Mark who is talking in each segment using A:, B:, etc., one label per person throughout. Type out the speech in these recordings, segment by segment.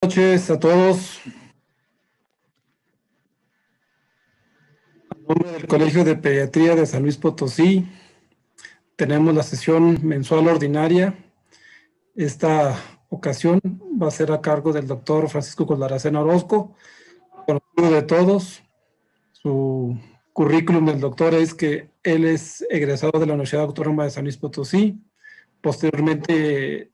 A: Noches a todos. En nombre del Colegio de Pediatría de San Luis Potosí, tenemos la sesión mensual ordinaria. Esta ocasión va a ser a cargo del doctor Francisco Collaracena Orozco, conocido de todos. Su currículum del doctor es que él es egresado de la Universidad Autónoma de San Luis Potosí. Posteriormente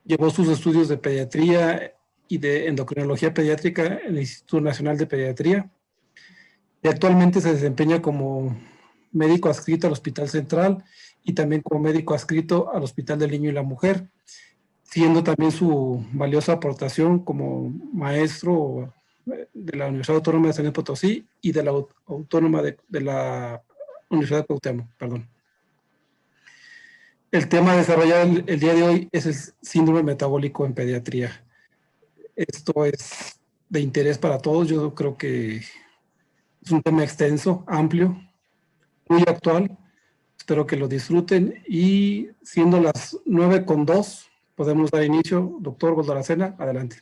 A: llevó sus estudios de pediatría y de endocrinología pediátrica en el Instituto Nacional de Pediatría. Y actualmente se desempeña como médico adscrito al Hospital Central y también como médico adscrito al Hospital del Niño y la Mujer, siendo también su valiosa aportación como maestro de la Universidad Autónoma de San Luis Potosí y de la Autónoma de la Universidad de Cuauhtémoc, perdón. El tema desarrollado el día de hoy es el síndrome metabólico en pediatría. Esto es de interés para todos. Yo creo que es un tema extenso, amplio, muy actual. Espero que lo disfruten y siendo las 9:02, podemos dar inicio. Doctor Collaracena, adelante.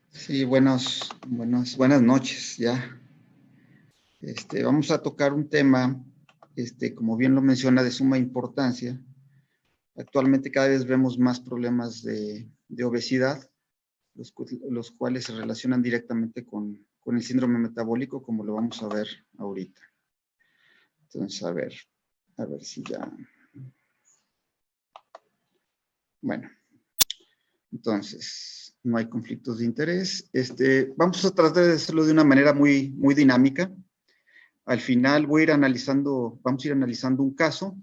B: Sí, buenas noches ya. Vamos a tocar un tema, como bien lo menciona, de suma importancia. Actualmente cada vez vemos más problemas de obesidad, los cuales se relacionan directamente con el síndrome metabólico, como lo vamos a ver ahorita. Entonces, a ver si ya... Bueno, entonces, no hay conflictos de interés. Vamos a tratar de hacerlo de una manera muy dinámica. Al final vamos a ir analizando un caso,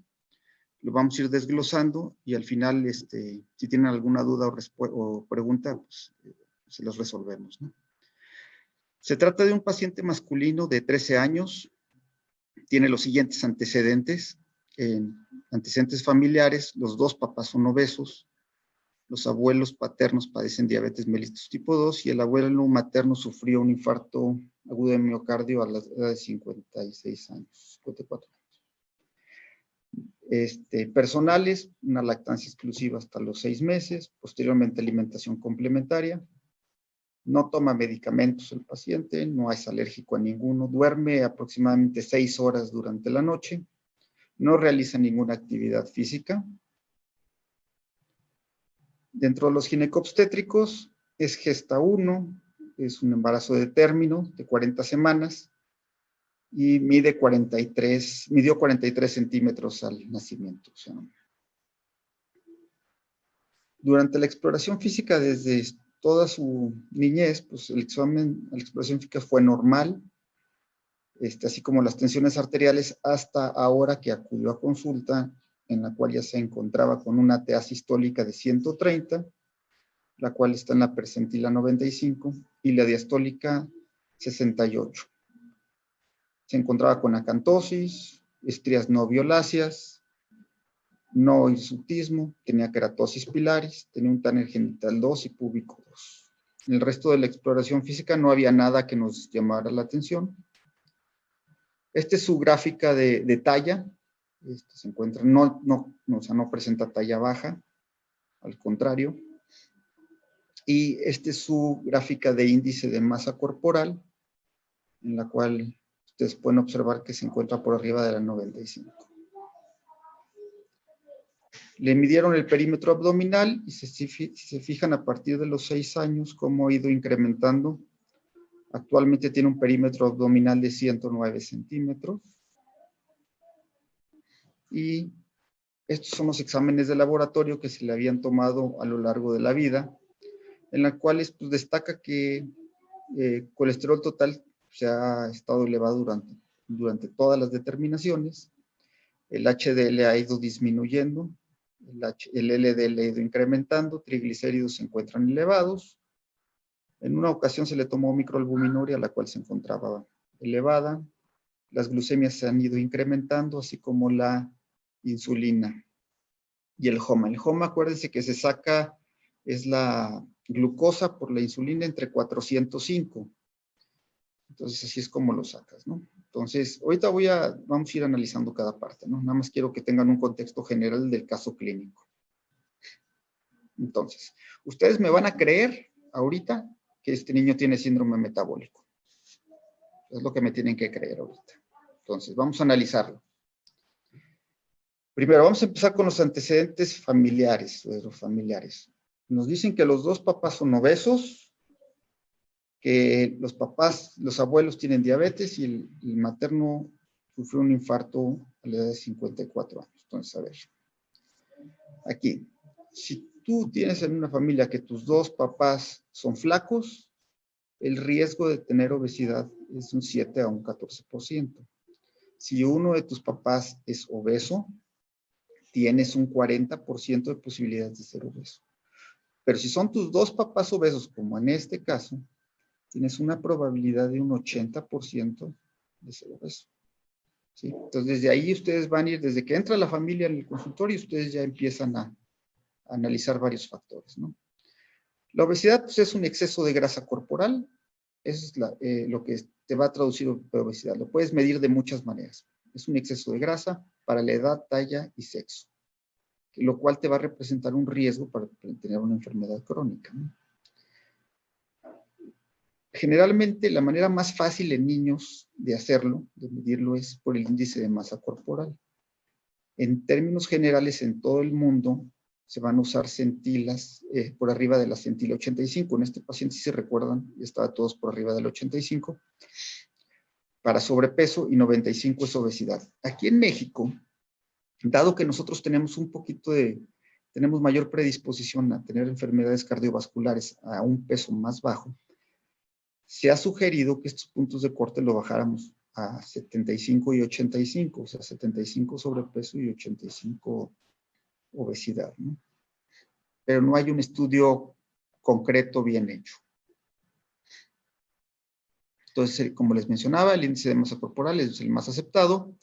B: lo vamos a ir desglosando y al final, si tienen alguna duda o pregunta, pues se los resolvemos, ¿no? Se trata de un paciente masculino de 13 años, tiene los siguientes antecedentes. Antecedentes familiares: los dos papás son obesos, los abuelos paternos padecen diabetes mellitus tipo 2 y el abuelo materno sufrió un infarto agudo de miocardio a la edad de 56 años, 54 años. Personales: una lactancia exclusiva hasta los 6 meses, posteriormente alimentación complementaria. No toma medicamentos el paciente, no es alérgico a ninguno, duerme aproximadamente 6 horas durante la noche, no realiza ninguna actividad física. Dentro de los ginecobstétricos, es gesta 1, es un embarazo de término de 40 semanas y midió 43 centímetros al nacimiento. O sea, durante la exploración física desde toda su niñez, pues la exploración física fue normal, así como las tensiones arteriales, hasta ahora que acudió a consulta, en la cual ya se encontraba con una TA sistólica de 130, la cual está en la percentila 95, y la diastólica 68. Se encontraba con acantosis, estrías no violáceas, no hirsutismo, tenía queratosis pilaris, tenía un Tanner genital 2 y púbico 2. En el resto de la exploración física no había nada que nos llamara la atención. Esta es su gráfica de talla. Se encuentra, o sea, no presenta talla baja, al contrario. Y esta es su gráfica de índice de masa corporal, en la cual ustedes pueden observar que se encuentra por arriba de la 95. Le midieron el perímetro abdominal y si se fijan a partir de los 6 años cómo ha ido incrementando. Actualmente tiene un perímetro abdominal de 109 centímetros. Y estos son los exámenes de laboratorio que se le habían tomado a lo largo de la vida, en las cuales pues, destaca que colesterol total se ha estado elevado durante todas las determinaciones. El HDL ha ido disminuyendo, el LDL ha ido incrementando, triglicéridos se encuentran elevados. En una ocasión se le tomó microalbuminuria, la cual se encontraba elevada. Las glucemias se han ido incrementando, así como la insulina y el HOMA. El HOMA, acuérdense que se saca, es la glucosa por la insulina entre 405. Entonces, así es como lo sacas, ¿no? Entonces, ahorita vamos a ir analizando cada parte, ¿no? Nada más quiero que tengan un contexto general del caso clínico. Entonces, ustedes me van a creer ahorita que este niño tiene síndrome metabólico. Es lo que me tienen que creer ahorita. Entonces, vamos a analizarlo. Primero, vamos a empezar con los antecedentes familiares o de los familiares. Nos dicen que los dos papás son obesos, que los abuelos tienen diabetes y el materno sufrió un infarto a la edad de 54 años. Entonces, a ver, aquí, si tú tienes en una familia que tus dos papás son flacos, el riesgo de tener obesidad es un 7 a un 14%. Si uno de tus papás es obeso, tienes un 40% de posibilidades de ser obeso. Pero si son tus dos papás obesos, como en este caso, tienes una probabilidad de un 80% de ser obeso. ¿Sí? Entonces, desde ahí ustedes van a ir, desde que entra la familia en el consultorio, ustedes ya empiezan a analizar varios factores, ¿no? La obesidad pues, es un exceso de grasa corporal. Eso es lo que te va a traducir obesidad. Lo puedes medir de muchas maneras. Es un exceso de grasa para la edad, talla y sexo, lo cual te va a representar un riesgo para tener una enfermedad crónica, ¿no? Generalmente, la manera más fácil en niños de hacerlo, de medirlo, es por el índice de masa corporal. En términos generales, en todo el mundo, se van a usar centilas por arriba de la centila 85. En este paciente, si se recuerdan, estaba todos por arriba del 85 para sobrepeso y 95 es obesidad. Aquí en México, dado que nosotros tenemos tenemos mayor predisposición a tener enfermedades cardiovasculares a un peso más bajo, se ha sugerido que estos puntos de corte lo bajáramos a 75 y 85, o sea, 75 sobrepeso y 85 obesidad, ¿no? Pero no hay un estudio concreto bien hecho. Entonces, como les mencionaba, el índice de masa corporal es el más aceptado,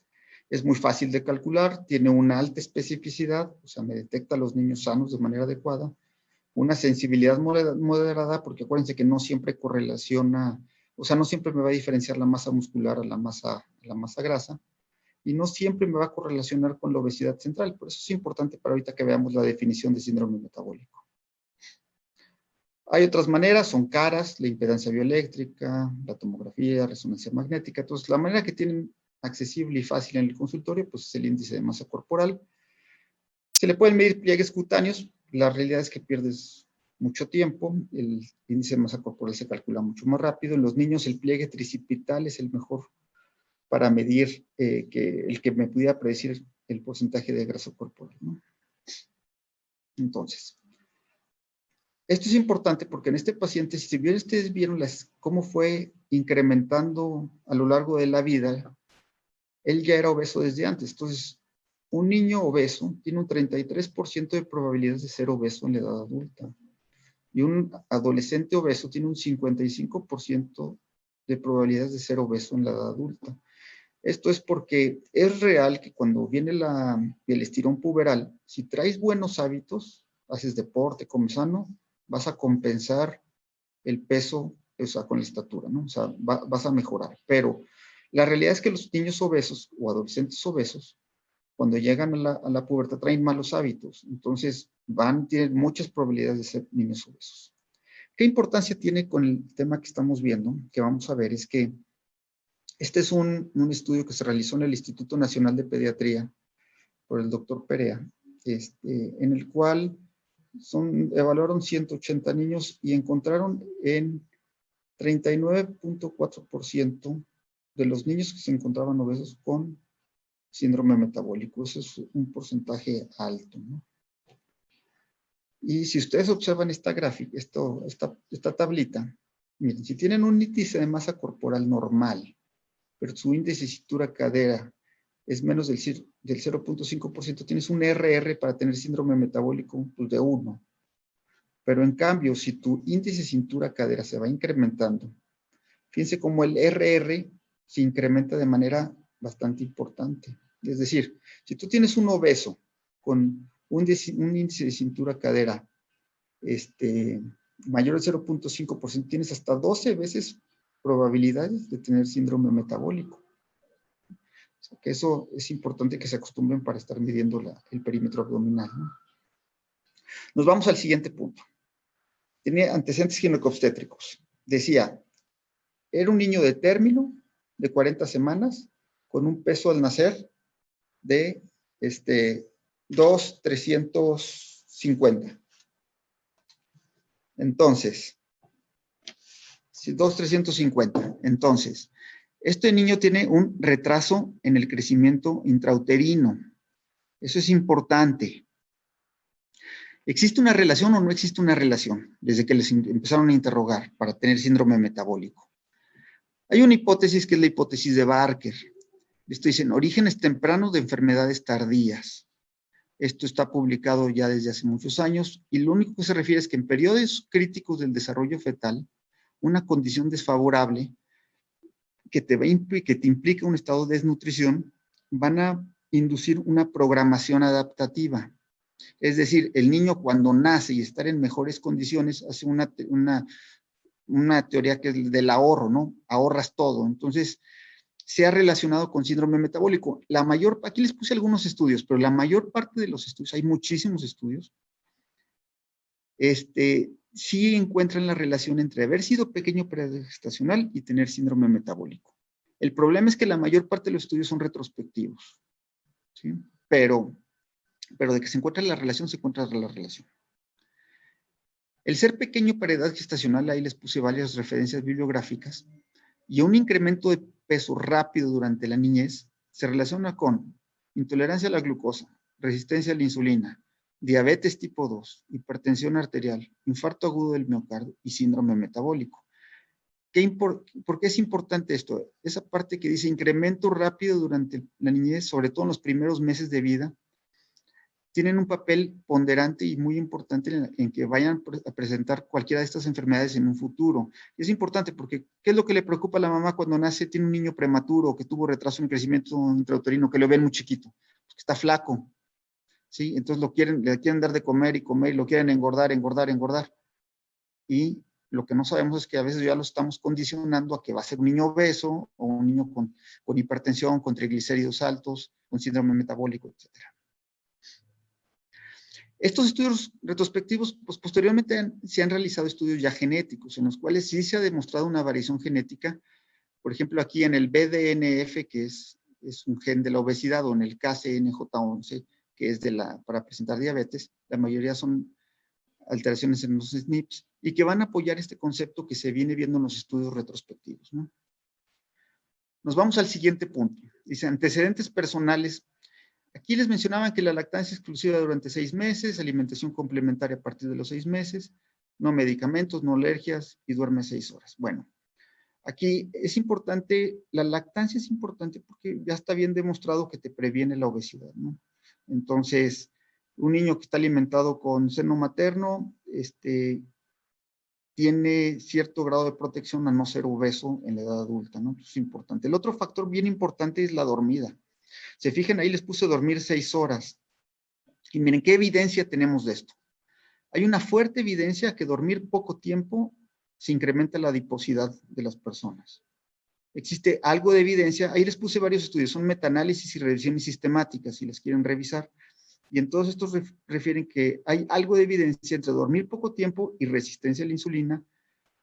B: es muy fácil de calcular, tiene una alta especificidad, o sea, me detecta a los niños sanos de manera adecuada, una sensibilidad moderada, porque acuérdense que no siempre correlaciona, o sea, no siempre me va a diferenciar la masa muscular a la masa grasa, y no siempre me va a correlacionar con la obesidad central. Por eso es importante para ahorita que veamos la definición de síndrome metabólico. Hay otras maneras, son caras, la impedancia bioeléctrica, la tomografía, resonancia magnética. Entonces, la manera que tienen accesible y fácil en el consultorio, pues es el índice de masa corporal. Se le pueden medir pliegues cutáneos. La realidad es que pierdes mucho tiempo. El índice de masa corporal se calcula mucho más rápido. En los niños, el pliegue tricipital es el mejor para medir el que me pudiera predecir el porcentaje de grasa corporal, ¿no? Entonces, esto es importante porque en este paciente, si bien ustedes vieron cómo fue incrementando a lo largo de la vida, él ya era obeso desde antes. Entonces, un niño obeso tiene un 33% de probabilidades de ser obeso en la edad adulta. Y un adolescente obeso tiene un 55% de probabilidades de ser obeso en la edad adulta. Esto es porque es real que cuando viene el estirón puberal, si traes buenos hábitos, haces deporte, comes sano, vas a compensar el peso, o sea, con la estatura, ¿no? O sea, vas a mejorar. Pero la realidad es que los niños obesos o adolescentes obesos, cuando llegan a la pubertad, traen malos hábitos. Entonces, tienen muchas probabilidades de ser niños obesos. ¿Qué importancia tiene con el tema que estamos viendo? Que vamos a ver es que este es un estudio que se realizó en el Instituto Nacional de Pediatría por el doctor Perea, en el cual evaluaron 180 niños y encontraron en 39.4% de los niños que se encontraban obesos con síndrome metabólico. Eso es un porcentaje alto, ¿no? Y si ustedes observan esta gráfica, esta tablita, miren, si tienen un índice de masa corporal normal, pero su índice de cintura-cadera es menos del 0.5%, tienes un RR para tener síndrome metabólico pues, de 1. Pero en cambio, si tu índice de cintura-cadera se va incrementando, fíjense cómo el RR se incrementa de manera bastante importante. Es decir, si tú tienes un obeso con un índice de cintura-cadera mayor al 0.5%, tienes hasta 12 veces probabilidades de tener síndrome metabólico. O sea, que eso es importante que se acostumbren para estar midiendo el perímetro abdominal, ¿no? Nos vamos al siguiente punto. tenía antecedentes ginecobstétricos. Decía, era un niño de término de 40 semanas con un peso al nacer de 2,350. Entonces, 2,350. Entonces, este niño tiene un retraso en el crecimiento intrauterino. Eso es importante. ¿Existe una relación o no existe una relación? Desde que les empezaron a interrogar para tener síndrome metabólico. Hay una hipótesis que es la hipótesis de Barker. Esto dicen orígenes tempranos de enfermedades tardías. Esto está publicado ya desde hace muchos años y lo único que se refiere es que en periodos críticos del desarrollo fetal, una condición desfavorable que te implica un estado de desnutrición van a inducir una programación adaptativa. Es decir, el niño cuando nace y estar en mejores condiciones hace una teoría que es del ahorro, ¿no? Ahorras todo. Entonces, se ha relacionado con síndrome metabólico. Aquí les puse algunos estudios, pero la mayor parte de los estudios, hay muchísimos estudios, sí encuentran la relación entre haber sido pequeño periodo gestacional y tener síndrome metabólico. El problema es que la mayor parte de los estudios son retrospectivos, ¿sí? Pero de que se encuentra la relación, se encuentra la relación. El ser pequeño para edad gestacional, ahí les puse varias referencias bibliográficas, y un incremento de peso rápido durante la niñez se relaciona con intolerancia a la glucosa, resistencia a la insulina, diabetes tipo 2, hipertensión arterial, infarto agudo del miocardio y síndrome metabólico. ¿Por qué es importante esto? Esa parte que dice incremento rápido durante la niñez, sobre todo en los primeros meses de vida, tienen un papel ponderante y muy importante en que vayan a presentar cualquiera de estas enfermedades en un futuro. Y es importante porque, ¿qué es lo que le preocupa a la mamá cuando nace, tiene un niño prematuro, que tuvo retraso en crecimiento intrauterino, que lo ven muy chiquito, que está flaco, ¿sí? Entonces le quieren dar de comer y comer, y lo quieren engordar. Y lo que no sabemos es que a veces ya lo estamos condicionando a que va a ser un niño obeso o un niño con hipertensión, con triglicéridos altos, con síndrome metabólico, etcétera. Estos estudios retrospectivos, pues posteriormente se han realizado estudios ya genéticos, en los cuales sí se ha demostrado una variación genética. Por ejemplo, aquí en el BDNF, que es un gen de la obesidad, o en el KCNJ11, que es para presentar diabetes, la mayoría son alteraciones en los SNPs, y que van a apoyar este concepto que se viene viendo en los estudios retrospectivos, ¿no? Nos vamos al siguiente punto. Dice, antecedentes personales. Aquí les mencionaban que la lactancia exclusiva durante 6 meses, alimentación complementaria a partir de los 6 meses, no medicamentos, no alergias y duerme 6 horas. Bueno, aquí es importante, la lactancia es importante porque ya está bien demostrado que te previene la obesidad, ¿no? Entonces, un niño que está alimentado con seno materno, tiene cierto grado de protección a no ser obeso en la edad adulta, ¿no? Eso es importante. El otro factor bien importante es la dormida. Se fijan, ahí les puse dormir 6 horas. Y miren, ¿qué evidencia tenemos de esto? Hay una fuerte evidencia que dormir poco tiempo se incrementa la adiposidad de las personas. Existe algo de evidencia, ahí les puse varios estudios, son metaanálisis y revisiones sistemáticas, si les quieren revisar. Y en todos estos refieren que hay algo de evidencia entre dormir poco tiempo y resistencia a la insulina,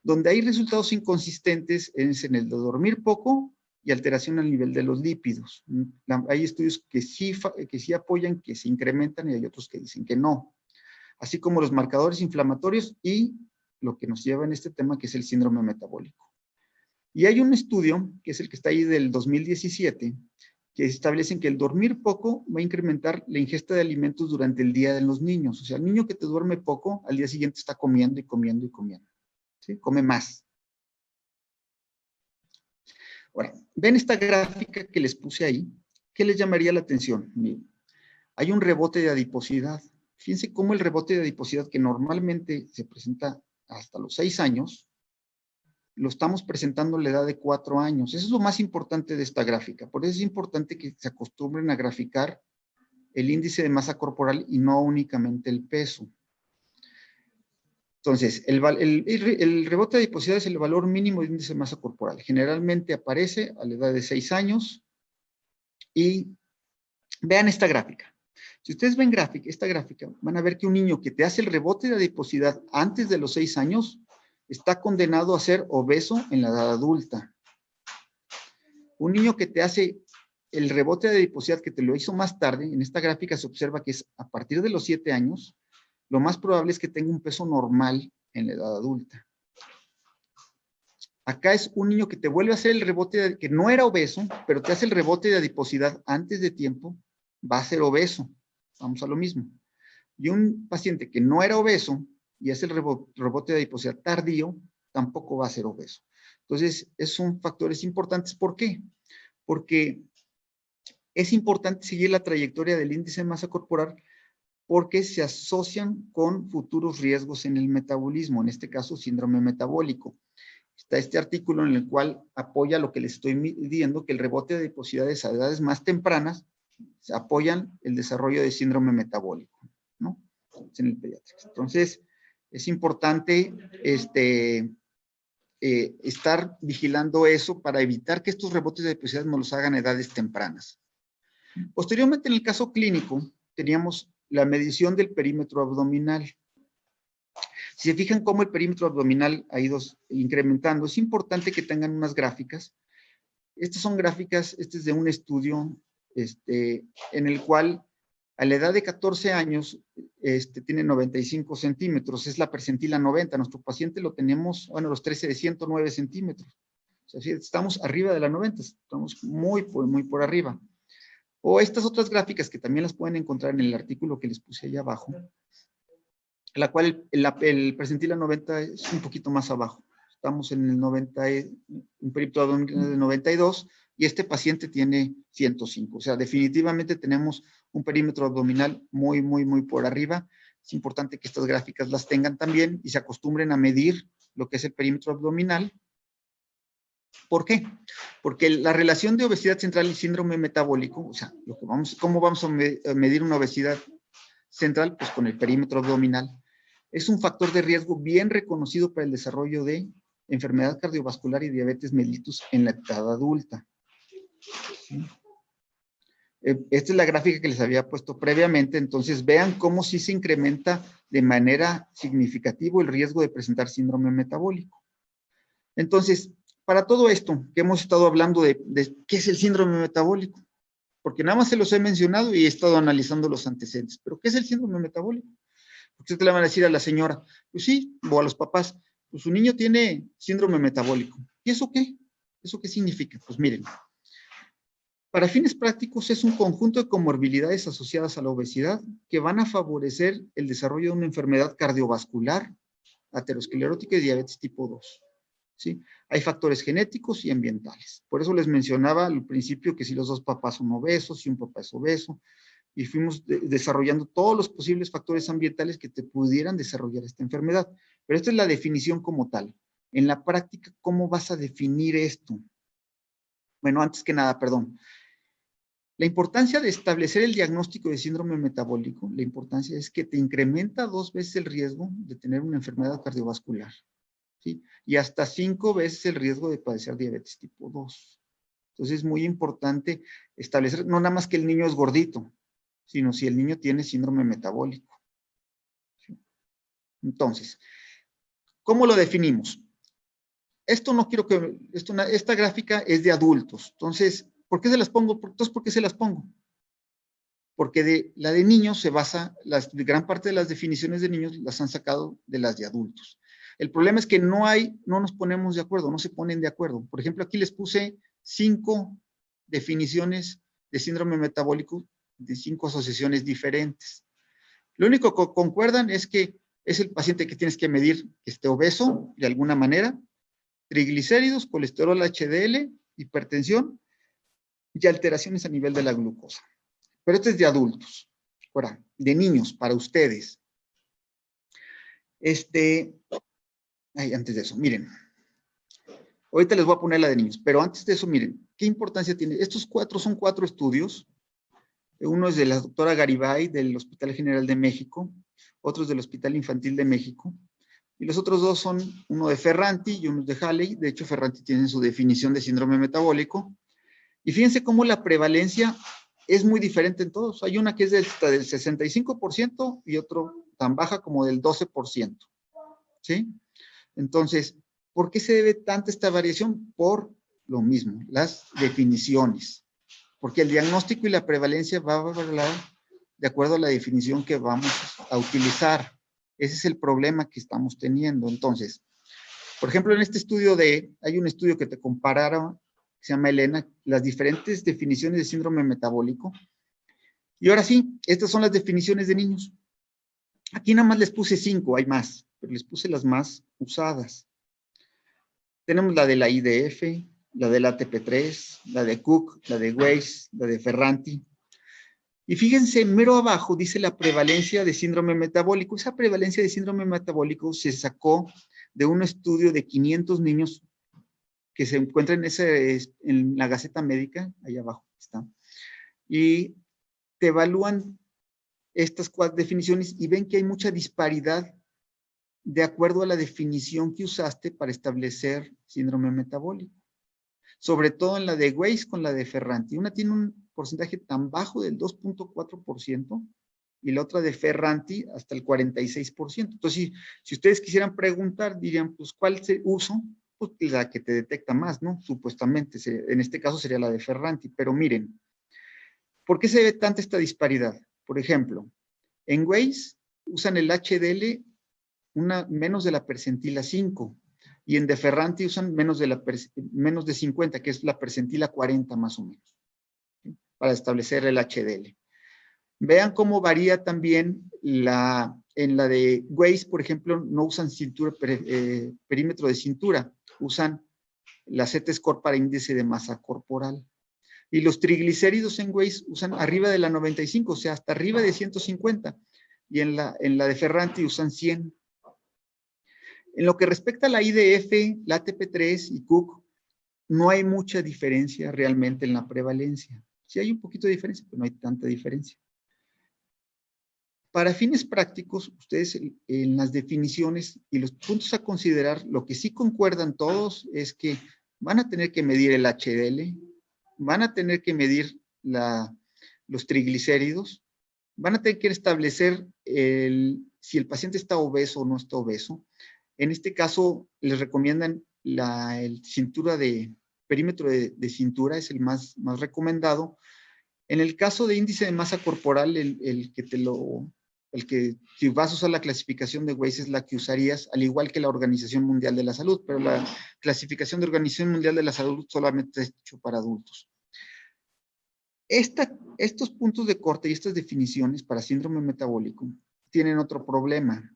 B: donde hay resultados inconsistentes en el de dormir poco y alteración al nivel de los lípidos. Hay estudios que sí apoyan que se incrementan y hay otros que dicen que no. Así como los marcadores inflamatorios y lo que nos lleva en este tema, que es el síndrome metabólico. Y hay un estudio, que es el que está ahí del 2017, que establecen que el dormir poco va a incrementar la ingesta de alimentos durante el día de los niños. O sea, el niño que te duerme poco, al día siguiente está comiendo y comiendo y comiendo. ¿Sí? Come más. Ahora, ven esta gráfica que les puse ahí. ¿Qué les llamaría la atención? Miren, hay un rebote de adiposidad. Fíjense cómo el rebote de adiposidad, que normalmente se presenta hasta los 6 años, lo estamos presentando a la edad de 4 años. Eso es lo más importante de esta gráfica. Por eso es importante que se acostumbren a graficar el índice de masa corporal y no únicamente el peso. Entonces, el rebote de adiposidad es el valor mínimo de índice de masa corporal. Generalmente aparece a la edad de 6 años. Y vean esta gráfica. Si ustedes ven esta gráfica, van a ver que un niño que te hace el rebote de adiposidad antes de los 6 años está condenado a ser obeso en la edad adulta. Un niño que te hace el rebote de adiposidad que te lo hizo más tarde, en esta gráfica se observa que es a partir de los 7 años, lo más probable es que tenga un peso normal en la edad adulta. Acá es un niño que te vuelve a hacer el rebote, que no era obeso, pero te hace el rebote de adiposidad antes de tiempo, va a ser obeso. Vamos a lo mismo. Y un paciente que no era obeso y hace el rebote de adiposidad tardío, tampoco va a ser obeso. Entonces, esos son factores importantes. ¿Por qué? Porque es importante seguir la trayectoria del índice de masa corporal porque se asocian con futuros riesgos en el metabolismo, en este caso síndrome metabólico. Está este artículo en el cual apoya lo que les estoy midiendo, que el rebote de adiposidades a edades más tempranas apoyan el desarrollo de síndrome metabólico, ¿no? En el pediátrico. Entonces, es importante estar vigilando eso para evitar que estos rebotes de adiposidad nos los hagan a edades tempranas. Posteriormente, en el caso clínico, teníamos la medición del perímetro abdominal. Si se fijan cómo el perímetro abdominal ha ido incrementando, es importante que tengan unas gráficas. Estas son gráficas, este es de un estudio en el cual a la edad de 14 años tiene 95 centímetros, es la percentila 90. Nuestro paciente lo tenemos, bueno, los 13 de 109 centímetros. O sea, estamos arriba de la 90, estamos muy por arriba. O estas otras gráficas que también las pueden encontrar en el artículo que les puse ahí abajo, la cual el percentila 90 es un poquito más abajo. Estamos en el 90, un perímetro abdominal de 92 y este paciente tiene 105. O sea, definitivamente tenemos un perímetro abdominal muy por arriba. Es importante que estas gráficas las tengan también y se acostumbren a medir lo que es el perímetro abdominal. ¿Por qué? Porque la relación de obesidad central y síndrome metabólico, o sea, ¿cómo vamos a medir una obesidad central? Pues con el perímetro abdominal. Es un factor de riesgo bien reconocido para el desarrollo de enfermedad cardiovascular y diabetes mellitus en la edad adulta. ¿Sí? Esta es la gráfica que les había puesto previamente, entonces vean cómo sí se incrementa de manera significativa el riesgo de presentar síndrome metabólico. Entonces, para todo esto que hemos estado hablando de qué es el síndrome metabólico, porque nada más se los he mencionado y he estado analizando los antecedentes, pero ¿qué es el síndrome metabólico? Porque ustedes le van a decir a la señora, pues sí, o a los papás, pues su niño tiene síndrome metabólico. ¿Y eso qué? ¿Eso qué significa? Pues miren, para fines prácticos es un conjunto de comorbilidades asociadas a la obesidad que van a favorecer el desarrollo de una enfermedad cardiovascular, aterosclerótica y diabetes tipo 2. ¿Sí? Hay factores genéticos y ambientales. Por eso les mencionaba al principio que si los dos papás son obesos, si un papá es obeso, y fuimos desarrollando todos los posibles factores ambientales que te pudieran desarrollar esta enfermedad. Pero esta es la definición como tal. En la práctica, ¿cómo vas a definir esto? Bueno, antes que nada, perdón. La importancia de establecer el diagnóstico de síndrome metabólico, la importancia es que te incrementa 2 veces el riesgo de tener una enfermedad cardiovascular, ¿sí? Y hasta 5 veces el riesgo de padecer diabetes tipo 2. Entonces es muy importante establecer, no nada más que el niño es gordito, sino si el niño tiene síndrome metabólico. ¿Sí? Entonces, ¿cómo lo definimos? Esto no quiero que, esta gráfica es de adultos, entonces, ¿por qué se las pongo? Entonces, ¿por qué se las pongo? Porque la de niños se basa, gran parte de las definiciones de niños las han sacado de las de adultos. El problema es que no nos ponemos de acuerdo, no se ponen de acuerdo. Por ejemplo, aquí les puse 5 definiciones de síndrome metabólico de 5 asociaciones diferentes. Lo único que concuerdan es que es el paciente que tienes que medir que esté obeso de alguna manera, triglicéridos, colesterol HDL, hipertensión y alteraciones a nivel de la glucosa. Pero este es de adultos. Ahora, de niños, para ustedes. Antes de eso, miren. Ahorita les voy a poner la de niños, pero antes de eso, miren, ¿qué importancia tiene? Estos son 4 estudios. Uno es de la doctora Garibay, del Hospital General de México, otro es del Hospital Infantil de México, y los otros 2 son uno de Ferranti y uno de Halley. De hecho, Ferranti tiene su definición de síndrome metabólico. Y fíjense cómo la prevalencia es muy diferente en todos. Hay una que es hasta del 65% y otro tan baja como del 12%. ¿Sí? Entonces, ¿por qué se debe tanta esta variación? Por lo mismo, las definiciones. Porque el diagnóstico y la prevalencia va a variar de acuerdo a la definición que vamos a utilizar. Ese es el problema que estamos teniendo. Entonces, por ejemplo, en este estudio hay un estudio que te compararon, que se llama Elena, las diferentes definiciones de síndrome metabólico. Y ahora sí, estas son las definiciones de niños. Aquí nada más les puse 5, hay más, pero les puse las más usadas. Tenemos la de la IDF, la del ATP3, la de Cook, la de Weiss, la de Ferranti. Y fíjense, mero abajo dice la prevalencia de síndrome metabólico. Esa prevalencia de síndrome metabólico se sacó de un estudio de 500 niños que se encuentra en la Gaceta Médica, ahí abajo está. Y te evalúan estas 4 definiciones y ven que hay mucha disparidad de acuerdo a la definición que usaste para establecer síndrome metabólico. Sobre todo en la de Weiss con la de Ferranti. Una tiene un porcentaje tan bajo del 2.4% y la otra de Ferranti hasta el 46%. Entonces, si ustedes quisieran preguntar, dirían, pues, ¿cuál uso? Pues la que te detecta más, ¿no? Supuestamente, en este caso sería la de Ferranti. Pero miren, ¿por qué se ve tanta esta disparidad? Por ejemplo, en Weiss usan el HDL menos de la percentila 5 y en de Ferranti usan menos de 50, que es la percentila 40 más o menos, ¿sí? Para establecer el HDL. Vean cómo varía también en la de Weiss, por ejemplo, no usan perímetro de cintura, usan la Z-score para índice de masa corporal. Y los triglicéridos en Weiss usan arriba de la 95, o sea, hasta arriba de 150. Y en la de Ferranti usan 100. En lo que respecta a la IDF, la ATP3 y Cook, no hay mucha diferencia realmente en la prevalencia. Sí hay un poquito de diferencia, pero no hay tanta diferencia. Para fines prácticos, ustedes en las definiciones y los puntos a considerar, lo que sí concuerdan todos es que van a tener que medir el HDL, van a tener que medir los triglicéridos, van a tener que establecer si el paciente está obeso o no está obeso. En este caso, les recomiendan el perímetro de cintura, es el más recomendado. En el caso de índice de masa corporal, si vas a usar la clasificación de Weiss es la que usarías, al igual que la Organización Mundial de la Salud, pero la clasificación de Organización Mundial de la Salud solamente es hecho para adultos. Estos puntos de corte y estas definiciones para síndrome metabólico tienen otro problema.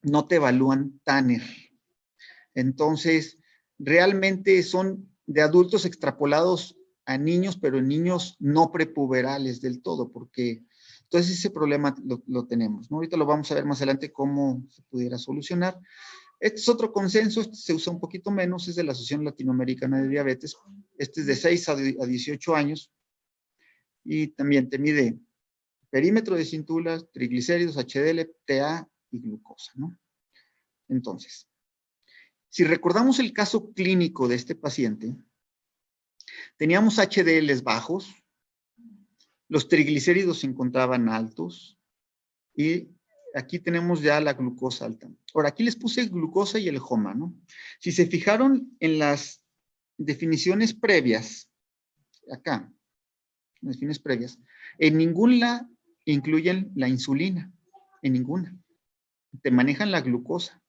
B: No te evalúan Tanner. Entonces, realmente son de adultos extrapolados a niños, pero en niños no prepuberales del todo, porque entonces ese problema lo tenemos, ¿no? Ahorita lo vamos a ver más adelante cómo se pudiera solucionar. Este es otro consenso, este se usa un poquito menos, es de la Asociación Latinoamericana de Diabetes. Este es de 6 a 18 años y también te mide perímetro de cintura, triglicéridos, HDL, TA y glucosa, ¿no? Entonces, si recordamos el caso clínico de este paciente, teníamos HDLs bajos, los triglicéridos se encontraban altos y aquí tenemos ya la glucosa alta. Ahora, aquí les puse glucosa y el HOMA, ¿no? Si se fijaron en las definiciones previas, acá, las definiciones previas, en ninguna incluyen la insulina, en ninguna. Te manejan la glucosa.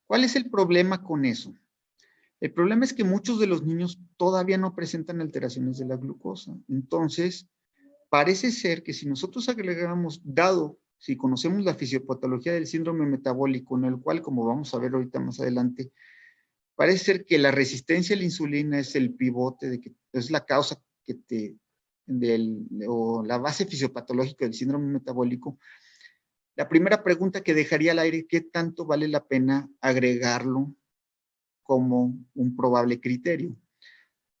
B: ¿Cuál es el problema con eso? El problema es que muchos de los niños todavía no presentan alteraciones de la glucosa. Entonces, parece ser que si nosotros agregamos, si conocemos la fisiopatología del síndrome metabólico, en el cual, como vamos a ver ahorita más adelante, parece ser que la resistencia a la insulina es el pivote, es la causa o la base fisiopatológica del síndrome metabólico. La primera pregunta que dejaría al aire, ¿qué tanto vale la pena agregarlo como un probable criterio?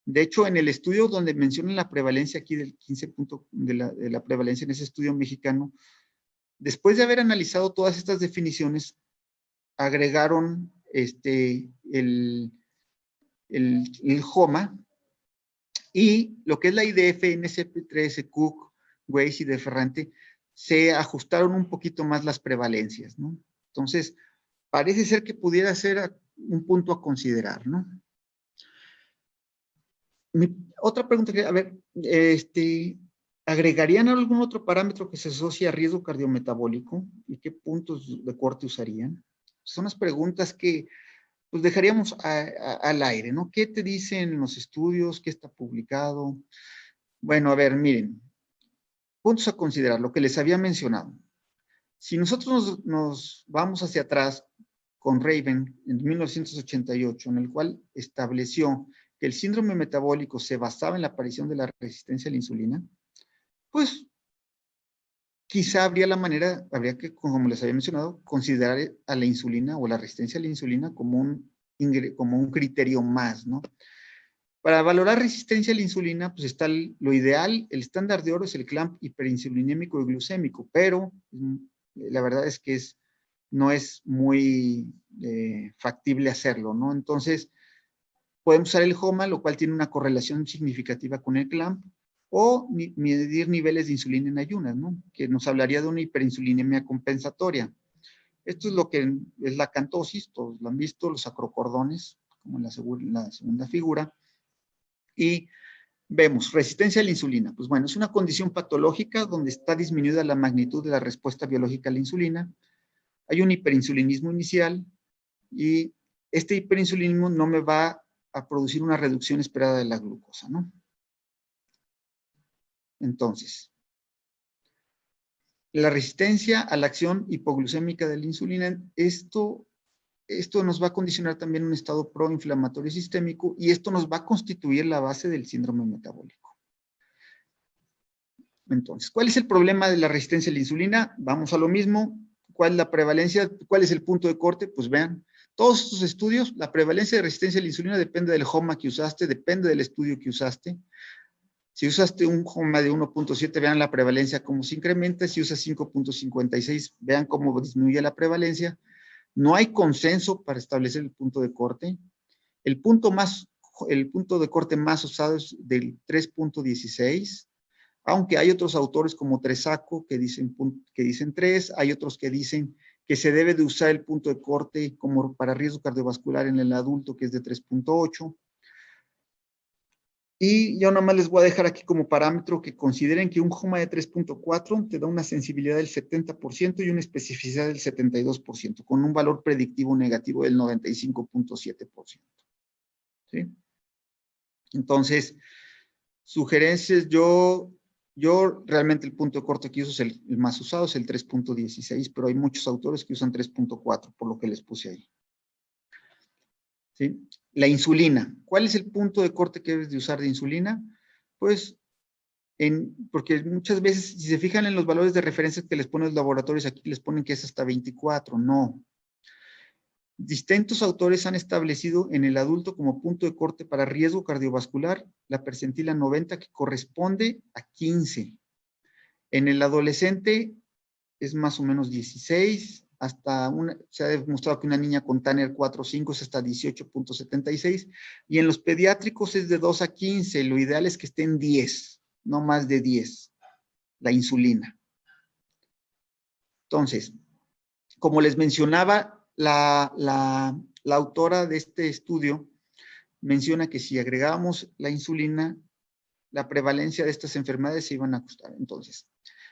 B: De hecho, en el estudio donde mencionan la prevalencia aquí del 15 punto de la prevalencia en ese estudio mexicano, después de haber analizado todas estas definiciones, agregaron el HOMA Y lo que es la IDF, NSP3, Cook, Weiss y de Ferrante, se ajustaron un poquito más las prevalencias, ¿no? Entonces, parece ser que pudiera ser un punto a considerar, ¿no? Otra pregunta que, a ver, ¿agregarían algún otro parámetro que se asocie a riesgo cardiometabólico? ¿Y qué puntos de corte usarían? Son las preguntas que pues dejaríamos al aire, ¿no? ¿Qué te dicen los estudios? ¿Qué está publicado? Bueno, a ver, miren, puntos a considerar, lo que les había mencionado. Si nosotros nos vamos hacia atrás con Raven en 1988, en el cual estableció que el síndrome metabólico se basaba en la aparición de la resistencia a la insulina, pues quizá habría que, como les había mencionado, considerar a la insulina o la resistencia a la insulina como un criterio más, ¿no? Para valorar resistencia a la insulina, pues está lo ideal, el estándar de oro es el clamp hiperinsulinémico y glucémico, pero la verdad es que no es muy factible hacerlo, ¿no? Entonces, podemos usar el HOMA, lo cual tiene una correlación significativa con el clamp, o medir niveles de insulina en ayunas, ¿no? Que nos hablaría de una hiperinsulinemia compensatoria. Esto es lo que es la acantosis, todos lo han visto, los acrocordones, como en la segunda figura. Y vemos, resistencia a la insulina. Pues bueno, es una condición patológica donde está disminuida la magnitud de la respuesta biológica a la insulina. Hay un hiperinsulinismo inicial y este hiperinsulinismo no me va a producir una reducción esperada de la glucosa, ¿no? Entonces, la resistencia a la acción hipoglucémica de la insulina, esto nos va a condicionar también un estado proinflamatorio sistémico y esto nos va a constituir la base del síndrome metabólico. Entonces, ¿cuál es el problema de la resistencia a la insulina? Vamos a lo mismo. ¿Cuál es la prevalencia? ¿Cuál es el punto de corte? Pues vean, todos estos estudios, la prevalencia de resistencia a la insulina depende del HOMA que usaste, depende del estudio que usaste. Si usaste un HOMA de 1.7, vean la prevalencia cómo se incrementa. Si usas 5.56, vean cómo disminuye la prevalencia. No hay consenso para establecer el punto de corte. El punto de corte más usado es del 3.16. Aunque hay otros autores como Tresaco que dicen 3, hay otros que dicen que se debe de usar el punto de corte como para riesgo cardiovascular en el adulto, que es de 3.8. Y yo nomás les voy a dejar aquí como parámetro que consideren que un HOMA de 3.4 te da una sensibilidad del 70% y una especificidad del 72%, con un valor predictivo negativo del 95.7%. ¿Sí? Entonces, sugerencias, yo realmente el punto de corte que uso es el más usado, es el 3.16, pero hay muchos autores que usan 3.4, por lo que les puse ahí. ¿Sí? La insulina. ¿Cuál es el punto de corte que debes de usar de insulina? Pues, porque muchas veces, si se fijan en los valores de referencia que les ponen los laboratorios, aquí les ponen que es hasta 24. No. Distintos autores han establecido en el adulto como punto de corte para riesgo cardiovascular la percentila 90 que corresponde a 15. En el adolescente es más o menos 16, se ha demostrado que una niña con Tanner 4 o 5 es hasta 18.76 y en los pediátricos es de 2 a 15, lo ideal es que esté en 10, no más de 10, la insulina. Entonces, como les mencionaba, la autora de este estudio menciona que si agregábamos la insulina, la prevalencia de estas enfermedades se iban a ajustar. Entonces,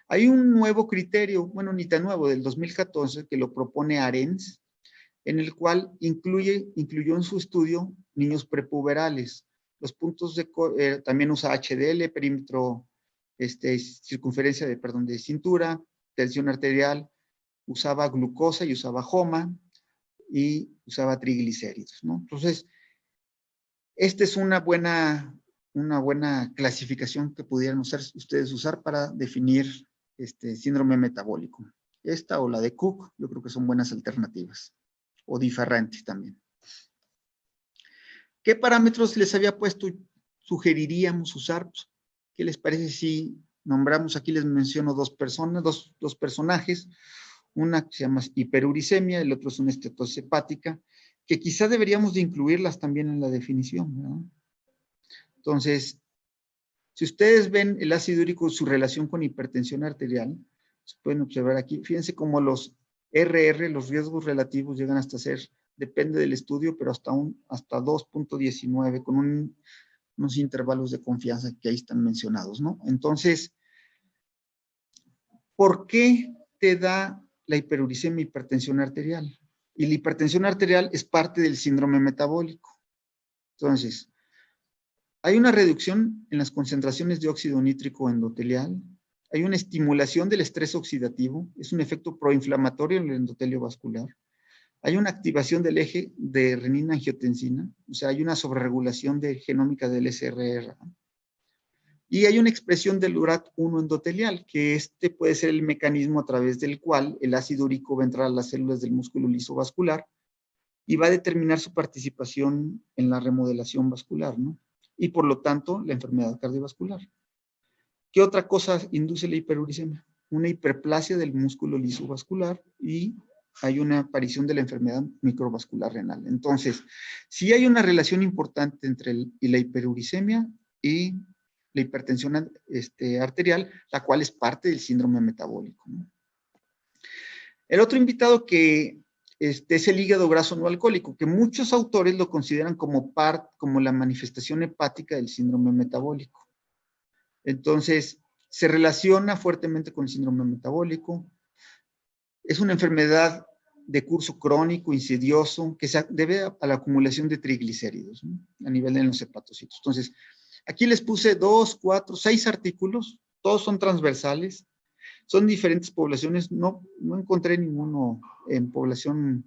B: hay un nuevo criterio, bueno, ni tan nuevo, del 2014, que lo propone Arens, en el cual incluyó en su estudio niños prepuberales. Los puntos también usa HDL, perímetro, circunferencia de cintura, tensión arterial, usaba glucosa y usaba HOMA, y usaba triglicéridos, ¿no? Entonces, esta es una buena clasificación que pudieran ustedes usar para definir síndrome metabólico. Esta o la de Cook, yo creo que son buenas alternativas. O diferentes también. ¿Qué parámetros les había puesto? Sugeriríamos usar. ¿Qué les parece si nombramos? Aquí les menciono dos personajes. Una que se llama hiperuricemia, el otro es una estetosis hepática, que quizá deberíamos de incluirlas también en la definición, ¿no? Entonces, Si ustedes ven el ácido úrico, su relación con hipertensión arterial, se pueden observar aquí. Fíjense cómo los RR, los riesgos relativos, llegan hasta ser, depende del estudio, pero hasta 2.19, con unos intervalos de confianza que ahí están mencionados, ¿no? Entonces, ¿por qué te da la hiperuricemia e hipertensión arterial? Y la hipertensión arterial es parte del síndrome metabólico. Entonces, hay una reducción en las concentraciones de óxido nítrico endotelial, hay una estimulación del estrés oxidativo, es un efecto proinflamatorio en el endotelio vascular, hay una activación del eje de renina-angiotensina, o sea, hay una sobreregulación de genómica del SRR, y hay una expresión del URAT1 endotelial, que este puede ser el mecanismo a través del cual el ácido úrico va a entrar a las células del músculo liso vascular y va a determinar su participación en la remodelación vascular, ¿no? Y por lo tanto, la enfermedad cardiovascular. ¿Qué otra cosa induce la hiperuricemia? Una hiperplasia del músculo liso vascular y hay una aparición de la enfermedad microvascular renal. Entonces, sí hay una relación importante entre la hiperuricemia y la hipertensión arterial, la cual es parte del síndrome metabólico, ¿no? El otro invitado que es el hígado graso no alcohólico, que muchos autores lo consideran como la manifestación hepática del síndrome metabólico. Entonces, se relaciona fuertemente con el síndrome metabólico. Es una enfermedad de curso crónico, insidioso, que se debe a la acumulación de triglicéridos, ¿no? A nivel de los hepatocitos. Entonces, aquí les puse 2, 4, 6 artículos, todos son transversales, son diferentes poblaciones, no encontré ninguno en población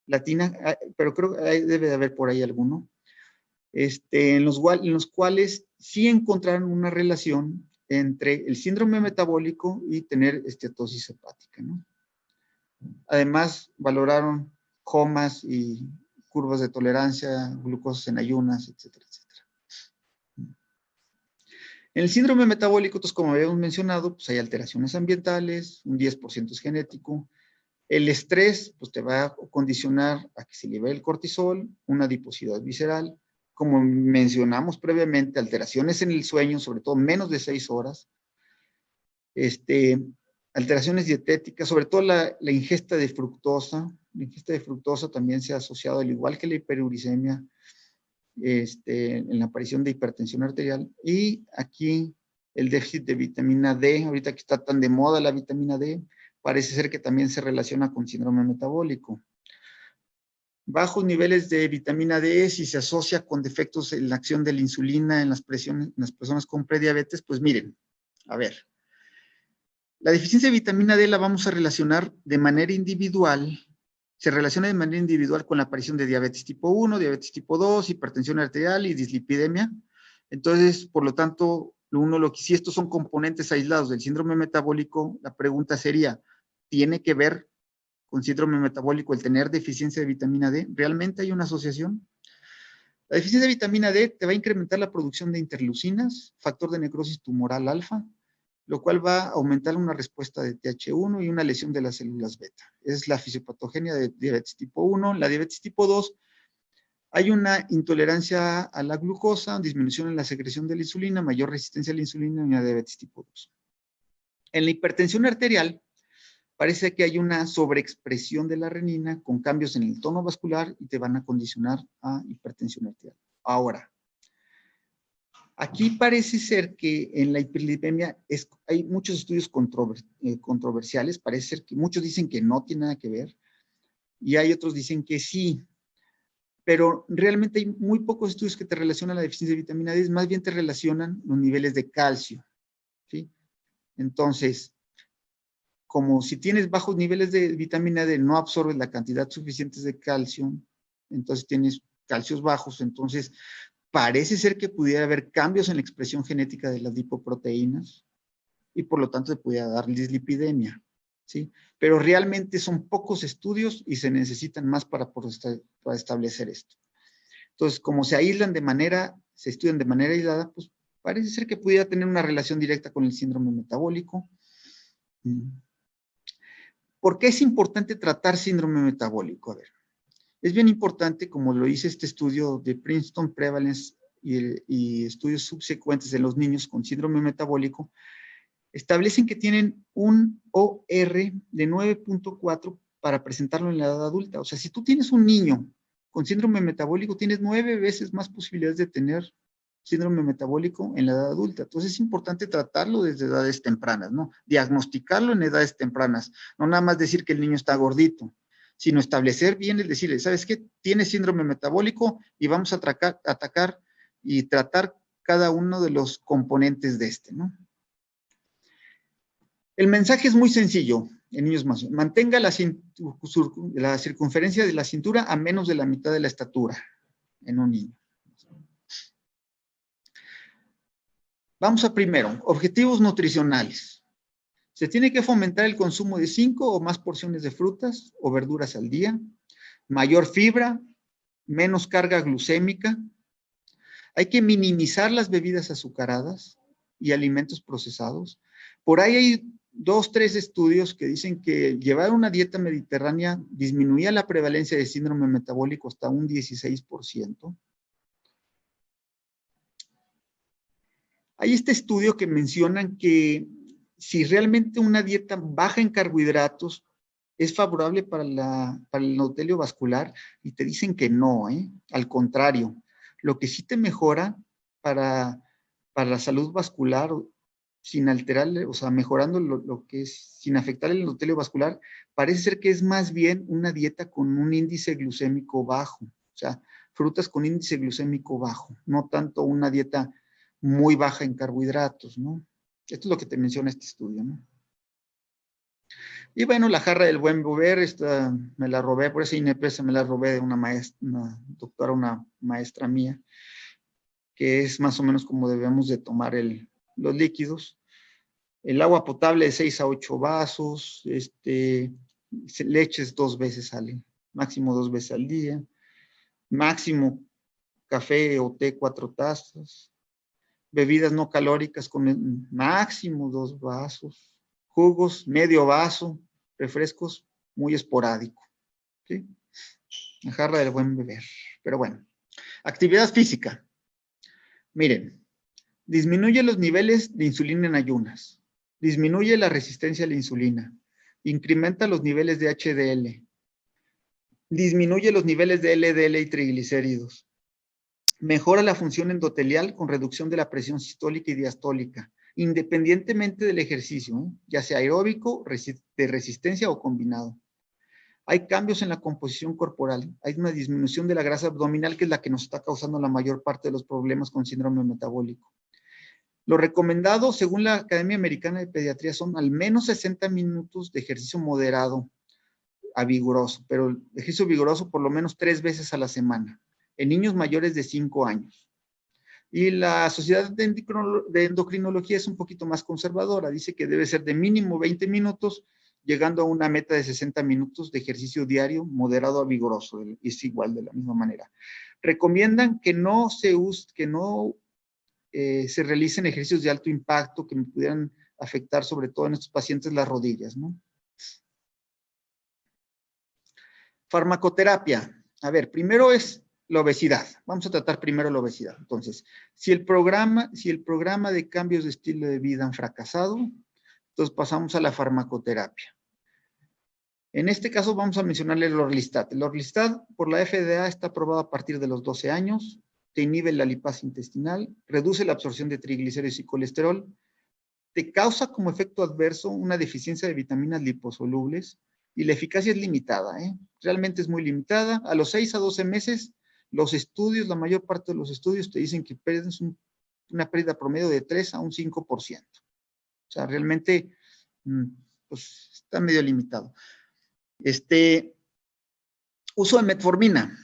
B: latina, pero creo que debe de haber por ahí alguno, en los cuales sí encontraron una relación entre el síndrome metabólico y tener esteatosis hepática, ¿no? Además, valoraron comas y curvas de tolerancia, glucosa en ayunas, etcétera, etcétera. En el síndrome metabólico, pues, como habíamos mencionado, pues hay alteraciones ambientales, un 10% es genético. El estrés, pues, te va a condicionar a que se libere el cortisol, una adiposidad visceral. Como mencionamos previamente, alteraciones en el sueño, sobre todo menos de 6 horas. Alteraciones dietéticas, sobre todo la ingesta de fructosa. La ingesta de fructosa también se ha asociado, al igual que la hiperuricemia, en la aparición de hipertensión arterial. Y aquí el déficit de vitamina D, ahorita que está tan de moda la vitamina D, parece ser que también se relaciona con síndrome metabólico. Bajos niveles de vitamina D, si se asocia con defectos en la acción de la insulina en las personas con prediabetes, pues miren, a ver. La deficiencia de vitamina D la vamos a relacionar de manera individual, se relaciona de manera individual con la aparición de diabetes tipo 1, diabetes tipo 2, hipertensión arterial y dislipidemia. Entonces, por lo tanto, si estos son componentes aislados del síndrome metabólico, la pregunta sería, ¿tiene que ver con síndrome metabólico el tener deficiencia de vitamina D? ¿Realmente hay una asociación? La deficiencia de vitamina D te va a incrementar la producción de interleucinas, factor de necrosis tumoral alfa, lo cual va a aumentar una respuesta de TH1 y una lesión de las células beta. Es la fisiopatogenia de diabetes tipo 1. La diabetes tipo 2, hay una intolerancia a la glucosa, disminución en la secreción de la insulina, mayor resistencia a la insulina y una diabetes tipo 2. En la hipertensión arterial, parece que hay una sobreexpresión de la renina con cambios en el tono vascular y te van a condicionar a hipertensión arterial. Ahora, aquí parece ser que en la hiperlipemia hay muchos estudios controversiales, parece ser que muchos dicen que no tiene nada que ver y hay otros dicen que sí, pero realmente hay muy pocos estudios que te relacionan la deficiencia de vitamina D, más bien te relacionan los niveles de calcio, ¿sí? Entonces, como si tienes bajos niveles de vitamina D, no absorbes la cantidad suficiente de calcio, entonces tienes calcios bajos, entonces parece ser que pudiera haber cambios en la expresión genética de las lipoproteínas y por lo tanto se pudiera dar dislipidemia, ¿sí? Pero realmente son pocos estudios y se necesitan más para establecer esto. Entonces, como se estudian de manera aislada, pues parece ser que pudiera tener una relación directa con el síndrome metabólico. ¿Por qué es importante tratar síndrome metabólico? A ver, es bien importante, como lo dice este estudio de Princeton Prevalence y estudios subsecuentes de los niños con síndrome metabólico establecen que tienen un OR de 9.4 para presentarlo en la edad adulta. O sea, si tú tienes un niño con síndrome metabólico, tienes 9 veces más posibilidades de tener síndrome metabólico en la edad adulta. Entonces es importante tratarlo desde edades tempranas, ¿no? Diagnosticarlo en edades tempranas. No nada más decir que el niño está gordito, sino establecer bien el decirle, ¿sabes qué? Tienes síndrome metabólico y vamos a atacar y tratar cada uno de los componentes de este, ¿no? El mensaje es muy sencillo en niños más. Mantenga la circunferencia de la cintura a menos de la mitad de la estatura en un niño. Vamos a primero, objetivos nutricionales. Se tiene que fomentar el consumo de 5 o más porciones de frutas o verduras al día, mayor fibra, menos carga glucémica. Hay que minimizar las bebidas azucaradas y alimentos procesados. Por ahí hay 2, 3 estudios que dicen que llevar una dieta mediterránea disminuía la prevalencia de síndrome metabólico hasta un 16%. Hay este estudio que mencionan que si realmente una dieta baja en carbohidratos es favorable para el endotelio vascular, y te dicen que no, al contrario. Lo que sí te mejora para la salud vascular, sin alterar, o sea, mejorando lo que es, sin afectar el endotelio vascular, parece ser que es más bien una dieta con un índice glucémico bajo. O sea, frutas con índice glucémico bajo, no tanto una dieta muy baja en carbohidratos, ¿no? Esto es lo que te menciona este estudio, ¿no? Y bueno, la jarra del buen beber, esta me la robé, por esa INEPESA me la robé de una maestra, una doctora, una maestra mía, que es más o menos como debemos de tomar los líquidos. El agua potable de 6 a 8 vasos, leches 2 veces máximo 2 veces al día, máximo café o té 4 tazas, bebidas no calóricas con máximo 2 vasos, jugos medio vaso, refrescos muy esporádico, ¿sí? La jarra del buen beber. Pero bueno, actividad física. Miren, disminuye los niveles de insulina en ayunas, disminuye la resistencia a la insulina, incrementa los niveles de HDL, disminuye los niveles de LDL y triglicéridos, mejora la función endotelial con reducción de la presión sistólica y diastólica, independientemente del ejercicio, ya sea aeróbico, de resistencia o combinado. Hay cambios en la composición corporal, hay una disminución de la grasa abdominal, que es la que nos está causando la mayor parte de los problemas con síndrome metabólico. Lo recomendado, según la Academia Americana de Pediatría, son al menos 60 minutos de ejercicio moderado a vigoroso, pero el ejercicio vigoroso por lo menos 3 veces a la semana, en niños mayores de 5 años. Y la Sociedad de Endocrinología es un poquito más conservadora, dice que debe ser de mínimo 20 minutos, llegando a una meta de 60 minutos de ejercicio diario, moderado a vigoroso, es igual de la misma manera. Recomiendan que no se realicen ejercicios de alto impacto que me pudieran afectar, sobre todo en estos pacientes, las rodillas, ¿no? Farmacoterapia. A ver, primero es la obesidad. Vamos a tratar primero la obesidad. Entonces, si el programa de cambios de estilo de vida han fracasado, entonces pasamos a la farmacoterapia. En este caso vamos a mencionarle el Orlistat. El Orlistat por la FDA está aprobado a partir de los 12 años, te inhibe la lipasa intestinal, reduce la absorción de triglicéridos y colesterol, te causa como efecto adverso una deficiencia de vitaminas liposolubles y la eficacia es limitada, realmente es muy limitada. A los 6 a 12 meses, los estudios, la mayor parte de los estudios te dicen que pierdes una pérdida promedio de 3 a un 5%. O sea, realmente pues, está medio limitado. Uso de metformina.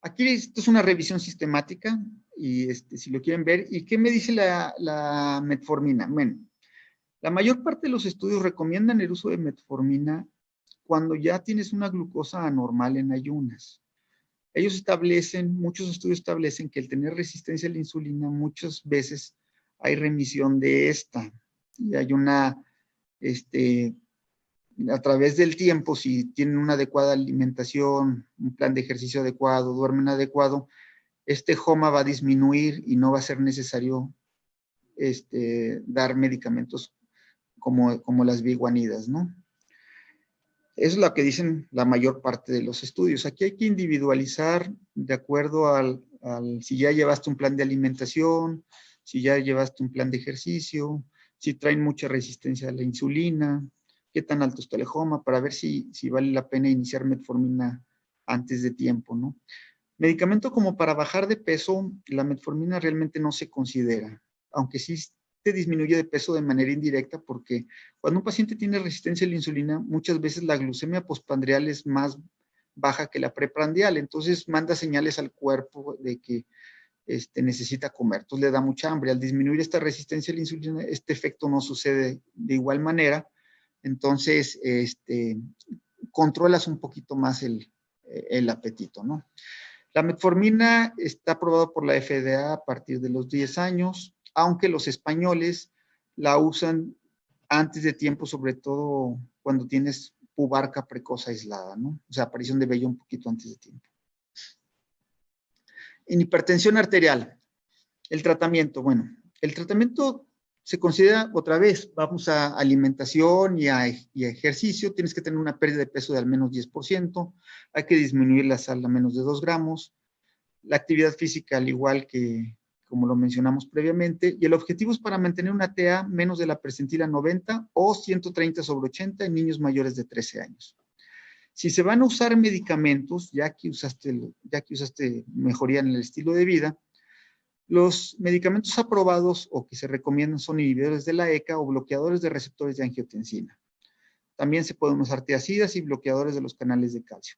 B: Aquí esto es una revisión sistemática y si lo quieren ver. ¿Y qué me dice la metformina? Bueno, la mayor parte de los estudios recomiendan el uso de metformina cuando ya tienes una glucosa anormal en ayunas. Muchos estudios establecen que el tener resistencia a la insulina, muchas veces hay remisión de esta. Y hay a través del tiempo, si tienen una adecuada alimentación, un plan de ejercicio adecuado, duermen adecuado, este HOMA va a disminuir y no va a ser necesario dar medicamentos como las biguanidas, ¿no? Eso es lo que dicen la mayor parte de los estudios. Aquí hay que individualizar de acuerdo si ya llevaste un plan de alimentación, si ya llevaste un plan de ejercicio, si traen mucha resistencia a la insulina, qué tan alto está el HOMA, para ver si vale la pena iniciar metformina antes de tiempo, ¿no? Medicamento como para bajar de peso, la metformina realmente no se considera, aunque sí te disminuye de peso de manera indirecta, porque cuando un paciente tiene resistencia a la insulina, muchas veces la glucemia postprandial es más baja que la preprandial, entonces manda señales al cuerpo de que necesita comer, entonces le da mucha hambre. Al disminuir esta resistencia a la insulina, este efecto no sucede de igual manera, entonces controlas un poquito más el apetito, ¿no? La metformina está aprobada por la FDA a partir de los 10 años, aunque los españoles la usan antes de tiempo, sobre todo cuando tienes pubarca precoz aislada, ¿no? O sea, aparición de vello un poquito antes de tiempo. En hipertensión arterial, el tratamiento, bueno, el tratamiento se considera otra vez, vamos a alimentación y a ejercicio, tienes que tener una pérdida de peso de al menos 10%, hay que disminuir la sal a menos de 2 gramos, la actividad física al igual que como lo mencionamos previamente, y el objetivo es para mantener una TA menos de la percentila 90 o 130/80 en niños mayores de 13 años. Si se van a usar medicamentos, ya que usaste mejoría en el estilo de vida, los medicamentos aprobados o que se recomiendan son inhibidores de la ECA o bloqueadores de receptores de angiotensina. También se pueden usar tiazidas y bloqueadores de los canales de calcio.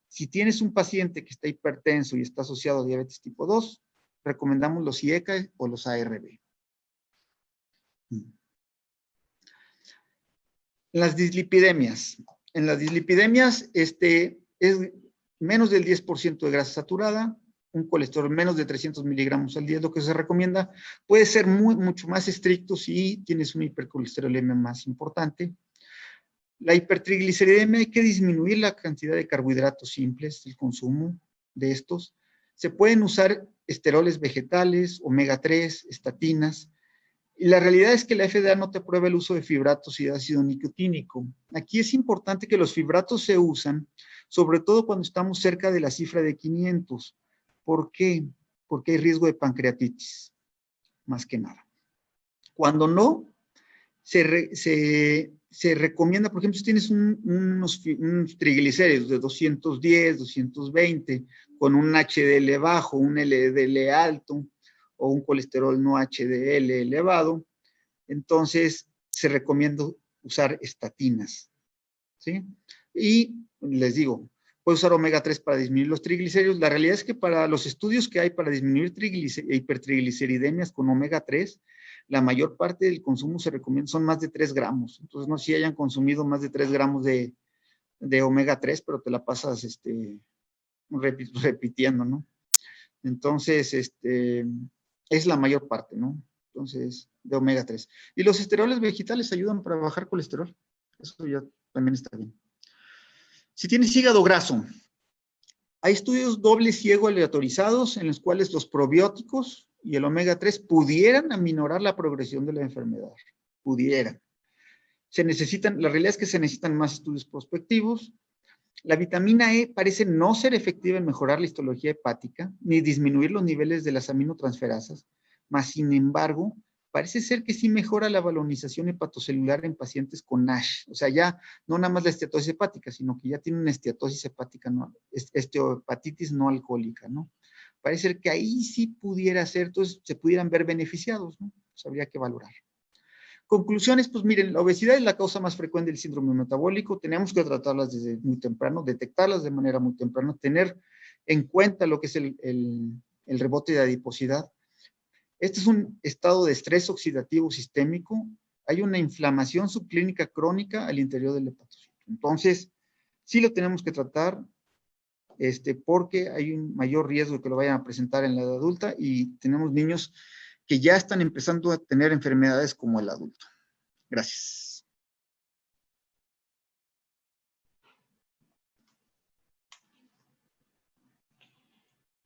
B: Si tienes un paciente que está hipertenso y está asociado a diabetes tipo 2, recomendamos los IECA o los ARB. Las dislipidemias. En las dislipidemias es menos del 10% de grasa saturada, un colesterol menos de 300 miligramos al día es lo que se recomienda. Puede ser mucho más estricto si tienes una hipercolesterolemia más importante. La hipertrigliceridemia, hay que disminuir la cantidad de carbohidratos simples, el consumo de estos. Se pueden usar esteroles vegetales, omega 3, estatinas. Y la realidad es que la FDA no te aprueba el uso de fibratos y de ácido nicotínico. Aquí es importante que los fibratos se usan, sobre todo cuando estamos cerca de la cifra de 500. ¿Por qué? Porque hay riesgo de pancreatitis, más que nada. Cuando no, se recomienda, por ejemplo, si tienes unos triglicéridos de 210, 220, con un HDL bajo, un LDL alto, o un colesterol no HDL elevado, entonces se recomienda usar estatinas, ¿sí? Y les digo, puedes usar omega 3 para disminuir los triglicéridos. La realidad es que para los estudios que hay para disminuir hipertrigliceridemias con omega 3, la mayor parte del consumo se recomienda, son más de 3 gramos. Entonces, no sé si hayan consumido más de 3 gramos de omega 3, pero te la pasas repitiendo, ¿no? Entonces, es la mayor parte, ¿no? Entonces, de omega 3. Y los esteroles vegetales ayudan para bajar colesterol. Eso ya también está bien. Si tienes hígado graso, hay estudios doble ciego aleatorizados en los cuales los probióticos y el omega 3 pudieran aminorar la progresión de la enfermedad. Pudieran. La realidad es que se necesitan más estudios prospectivos. La vitamina E parece no ser efectiva en mejorar la histología hepática ni disminuir los niveles de las aminotransferasas, mas sin embargo, parece ser que sí mejora la balonización hepatocelular en pacientes con NASH. O sea, ya no nada más la esteatosis hepática, sino que ya tiene una esteatosis hepática, esteatohepatitis no alcohólica, ¿no? Parece ser que ahí sí pudiera ser, entonces se pudieran ver beneficiados, ¿no? Pues habría que valorar. Conclusiones, pues miren, la obesidad es la causa más frecuente del síndrome metabólico, tenemos que tratarlas desde muy temprano, detectarlas de manera muy temprana, tener en cuenta lo que es el rebote de adiposidad. Este es un estado de estrés oxidativo sistémico, hay una inflamación subclínica crónica al interior del hepatocito. Entonces, sí lo tenemos que tratar, porque hay un mayor riesgo de que lo vayan a presentar en la edad adulta y tenemos niños que ya están empezando a tener enfermedades como el adulto. Gracias.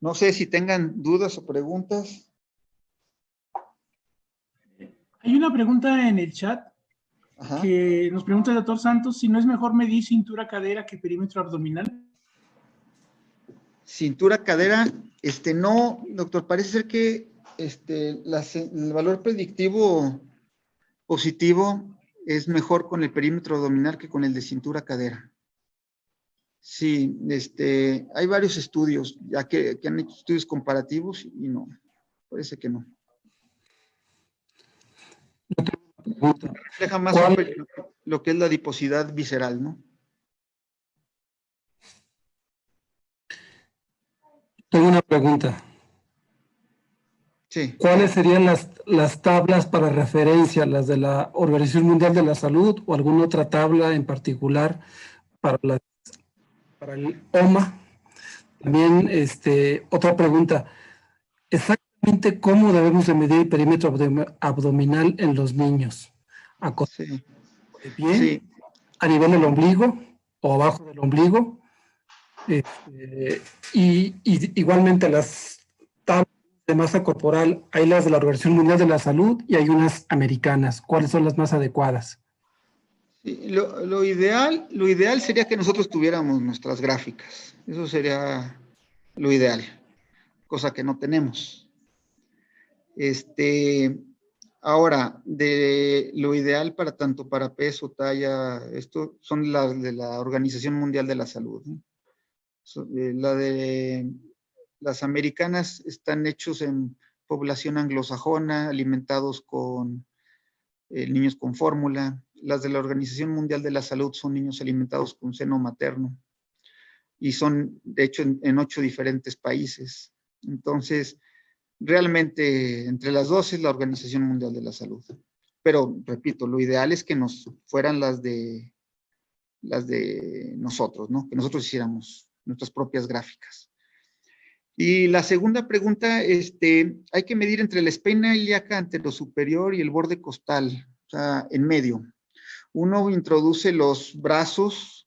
B: No sé si tengan dudas o preguntas.
C: Hay una pregunta en el chat
B: Ajá.
C: que nos pregunta el doctor Santos si no es mejor medir cintura-cadera que perímetro abdominal.
B: Cintura, cadera, no, doctor, parece ser que el valor predictivo positivo es mejor con el perímetro abdominal que con el de cintura, cadera. Sí, hay varios estudios, ya que han hecho estudios comparativos y no, parece que no. Refleja más lo que es la adiposidad visceral, ¿no?
A: Tengo una pregunta.
B: Sí.
A: ¿Cuáles serían las tablas para referencia, las de la Organización Mundial de la Salud o alguna otra tabla en particular para, para el OMA? También, otra pregunta. ¿Exactamente cómo debemos de medir el perímetro abdominal en los niños? ¿Acostado
B: Sí.
A: de pie?
B: Sí.
A: ¿A nivel del ombligo o abajo del ombligo? Y igualmente las tablas de masa corporal, hay las de la Organización Mundial de la Salud y hay unas americanas. ¿Cuáles son las más adecuadas?
B: Sí, lo ideal sería que nosotros tuviéramos nuestras gráficas. Eso sería lo ideal, cosa que no tenemos. Ahora, de lo ideal para tanto para peso, talla, esto son las de la Organización Mundial de la Salud, ¿no? La de las americanas están hechos en población anglosajona, alimentados con niños con fórmula. Las de la Organización Mundial de la Salud son niños alimentados con seno materno y son, de hecho, en 8 diferentes países. Entonces, realmente, entre las dos es la Organización Mundial de la Salud. Pero, repito, lo ideal es que nos fueran las de nosotros, ¿no? Que nosotros hiciéramos nuestras propias gráficas. Y la segunda pregunta, hay que medir entre la espina ilíaca anterosuperior y el borde costal, o sea, en medio. Uno introduce los brazos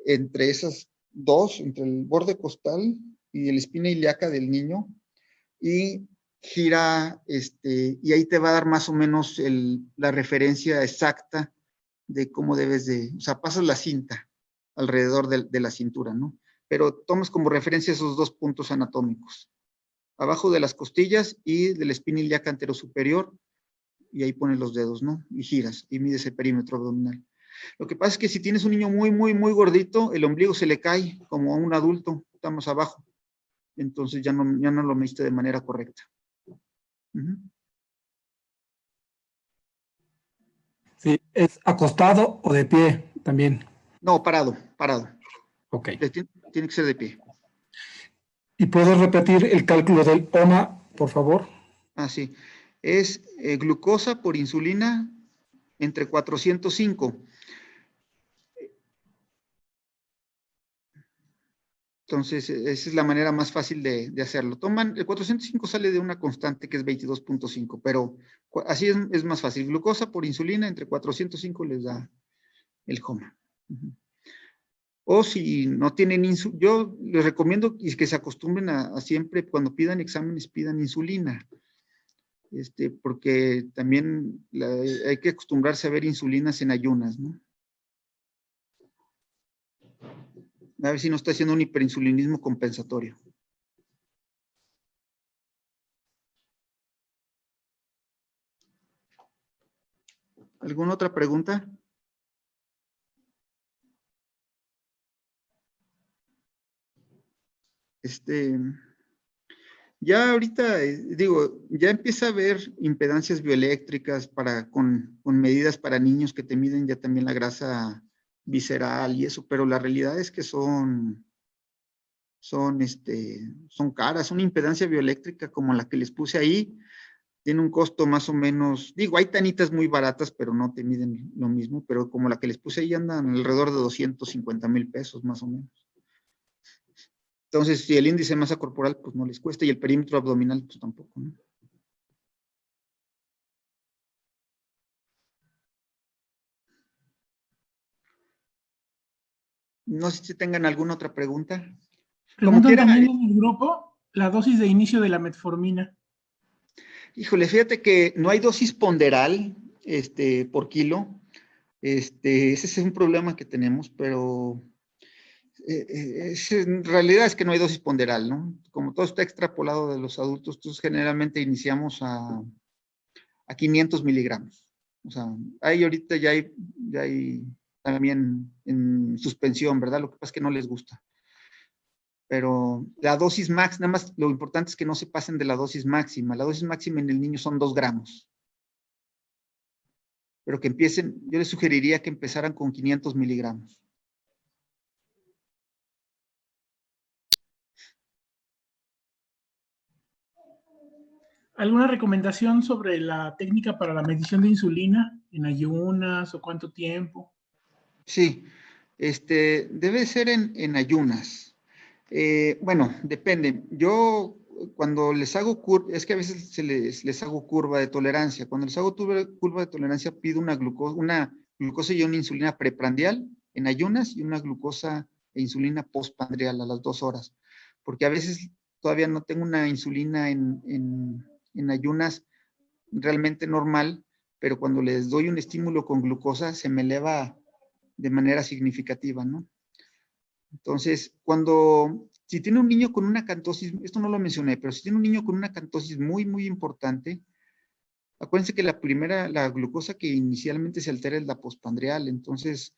B: entre esas dos, entre el borde costal y la espina ilíaca del niño, y gira, y ahí te va a dar más o menos la referencia exacta de cómo debes de, o sea, pasas la cinta alrededor de la cintura, ¿no? Pero tomas como referencia esos dos puntos anatómicos, abajo de las costillas y de la espina ilíaca anterosuperior, y ahí pones los dedos, ¿no? Y giras, y mides el perímetro abdominal. Lo que pasa es que si tienes un niño muy, muy, muy gordito, el ombligo se le cae como a un adulto, estamos abajo. Entonces ya no lo mediste de manera correcta.
A: Sí, ¿es acostado o de pie también?
B: No, parado.
A: Ok.
B: Tiene que ser de pie.
A: ¿Y puedes repetir el cálculo del OMA, por favor?
B: Ah, sí. Es glucosa por insulina entre 405. Entonces, esa es la manera más fácil de hacerlo. El 405 sale de una constante que es 22.5, pero así es más fácil. Glucosa por insulina entre 405 les da el HOMA. O si no tienen insulina, yo les recomiendo que se acostumbren a siempre, cuando pidan exámenes, pidan insulina. Porque también hay que acostumbrarse a ver insulinas en ayunas, ¿no? A ver si no está haciendo un hiperinsulinismo compensatorio. ¿Alguna otra pregunta? Ya ahorita, ya empieza a haber impedancias bioeléctricas con medidas para niños que te miden ya también la grasa visceral y eso, pero la realidad es que son caras. Una impedancia bioeléctrica como la que les puse ahí, tiene un costo más o menos, hay tanitas muy baratas, pero no te miden lo mismo, pero como la que les puse ahí andan alrededor de 250,000 pesos más o menos. Entonces, si el índice de masa corporal, pues no les cuesta, y el perímetro abdominal, pues tampoco, ¿no? No sé si tengan alguna otra pregunta. Como
C: Preguntan
B: quiera.
C: también en el grupo la dosis de inicio de la metformina?
B: Híjole, fíjate que no hay dosis ponderal por kilo. Ese es un problema que tenemos, pero en realidad es que no hay dosis ponderal, ¿no? Como todo está extrapolado de los adultos, entonces generalmente iniciamos a 500 miligramos. O sea, ahorita ya hay también en suspensión, ¿verdad? Lo que pasa es que no les gusta. Pero la dosis máxima, nada más lo importante es que no se pasen de la dosis máxima. La dosis máxima en el niño son 2 gramos. Pero que empiecen, yo les sugeriría que empezaran con 500 miligramos.
C: ¿Alguna recomendación sobre la técnica para la medición de insulina en ayunas o cuánto tiempo?
B: Sí, debe ser en ayunas. Bueno, depende. Yo cuando les hago curva, es que a veces les hago curva de tolerancia. Cuando les hago curva de tolerancia, pido una glucosa y una insulina preprandial en ayunas y una glucosa e insulina postprandial a las 2 horas. Porque a veces todavía no tengo una insulina en ayunas realmente normal, pero cuando les doy un estímulo con glucosa se me eleva de manera significativa, ¿no? Entonces, si tiene un niño con una acantosis, esto no lo mencioné, pero si tiene un niño con una acantosis muy, muy importante, acuérdense que la glucosa que inicialmente se altera es la postprandial, entonces,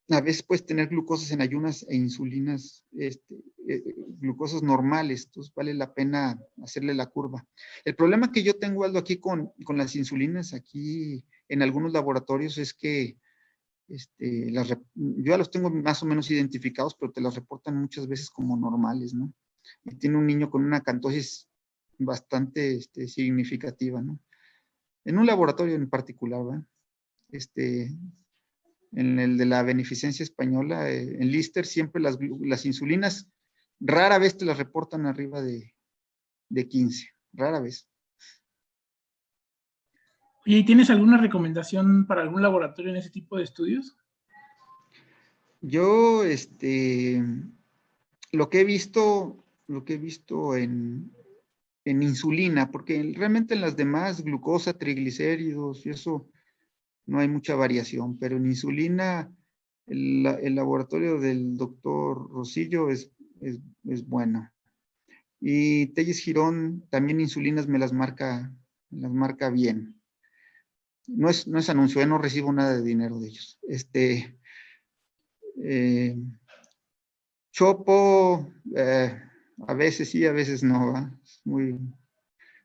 B: a veces puedes tener glucosas en ayunas e insulinas, glucosas normales, entonces vale la pena hacerle la curva. El problema que yo tengo, Aldo, aquí con las insulinas, aquí en algunos laboratorios, es que yo ya los tengo más o menos identificados, pero te las reportan muchas veces como normales, ¿no? Y tiene un niño con una acantosis bastante significativa, ¿no? En un laboratorio en particular, ¿verdad? En el de la Beneficencia Española, en Lister, siempre las insulinas rara vez te las reportan arriba de 15, rara vez.
C: ¿Y tienes alguna recomendación para algún laboratorio en ese tipo de estudios?
B: Yo, lo que he visto en insulina, porque realmente en las demás, glucosa, triglicéridos y eso, no hay mucha variación, pero en insulina, el laboratorio del doctor Rosillo es bueno. Y Telles Girón, también insulinas me las marca bien. No es anuncio, no recibo nada de dinero de ellos. Chopo, a veces sí, a veces no, ¿va?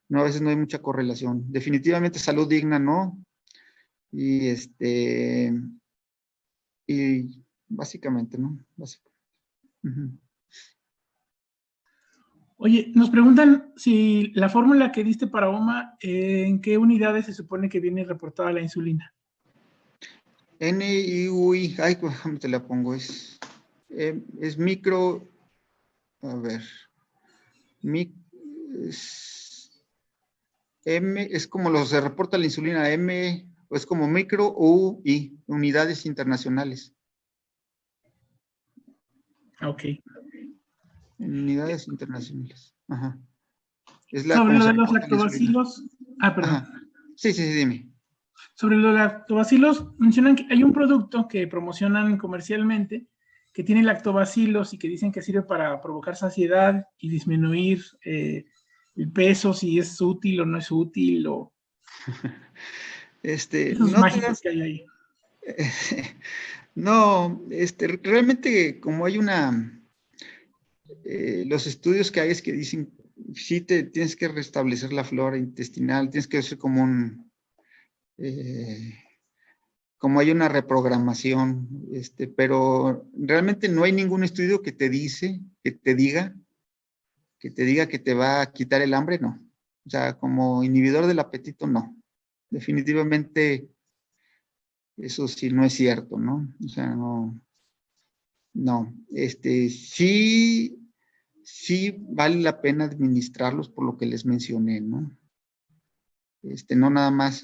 B: No, a veces no hay mucha correlación. Definitivamente salud digna, no. Y y básicamente, ¿no? Uh-huh.
C: Oye, nos preguntan si la fórmula que diste para OMA, ¿en qué unidades se supone que viene reportada la insulina?
B: NIUI, ay, ¿cómo te la pongo? Es micro, a ver, es como se reporta la insulina M, o es como micro UI, unidades internacionales.
C: Ok.
B: Unidades internacionales. Ajá. Es
C: Sobre
B: como
C: lo
B: se
C: de los
B: reporta la insulina.
C: lactobacilos. Perdón.
B: Ajá. Sí, dime.
C: Sobre los lactobacilos, mencionan que hay un producto que promocionan comercialmente que tiene lactobacilos y que dicen que sirve para provocar saciedad y disminuir el peso, si es útil o no es útil, o esos
B: no te dan,
C: mágicos que hay ahí.
B: no, realmente como hay los estudios que hay es que dicen, sí tienes que restablecer la flora intestinal, tienes que hacer como hay una reprogramación, pero realmente no hay ningún estudio que te diga que te va a quitar el hambre, no. O sea, como inhibidor del apetito, no. Definitivamente eso sí no es cierto, ¿no? O sea, no. Sí vale la pena administrarlos por lo que les mencioné, ¿no? No nada más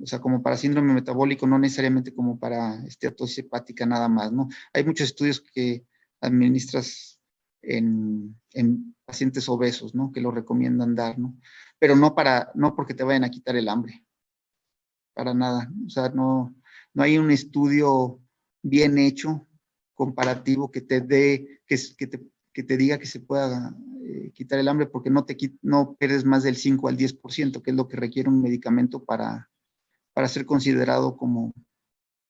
B: o sea, como para síndrome metabólico, no necesariamente como para esteatosis hepática nada más, ¿no? Hay muchos estudios que administras en pacientes obesos, ¿no? Que lo recomiendan dar, ¿no? Pero no porque te vayan a quitar el hambre, para nada. O sea, no hay un estudio bien hecho, comparativo, que te diga que se pueda quitar el hambre, porque no pierdes más del 5 al 10%, que es lo que requiere un medicamento para ser considerado como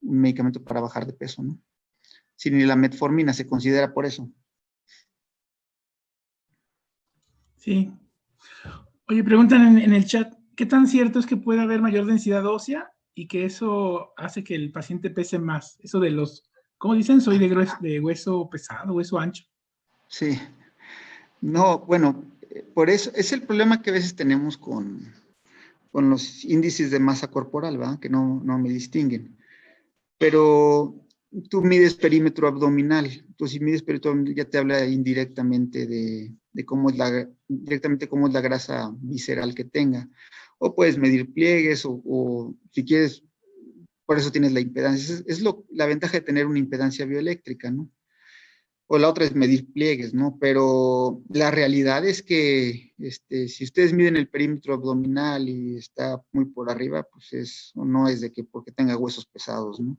B: un medicamento para bajar de peso, ¿no? Si ni la metformina se considera por eso.
C: Sí. Oye, preguntan en el chat, ¿qué tan cierto es que puede haber mayor densidad ósea y que eso hace que el paciente pese más? Eso de los, ¿cómo dicen? Soy de hueso pesado, hueso ancho.
B: Sí. No, bueno, por eso es el problema que a veces tenemos con los índices de masa corporal, ¿verdad? Que no me distinguen. Pero tú mides perímetro abdominal. Entonces, si mides perímetro abdominal, ya te habla indirectamente de cómo es la grasa visceral que tenga. O puedes medir pliegues, o si quieres, por eso tienes la impedancia. Es la ventaja de tener una impedancia bioeléctrica, ¿no? O la otra es medir pliegues, ¿no? Pero la realidad es que si ustedes miden el perímetro abdominal y está muy por arriba, pues no es de que porque tenga huesos pesados, ¿no?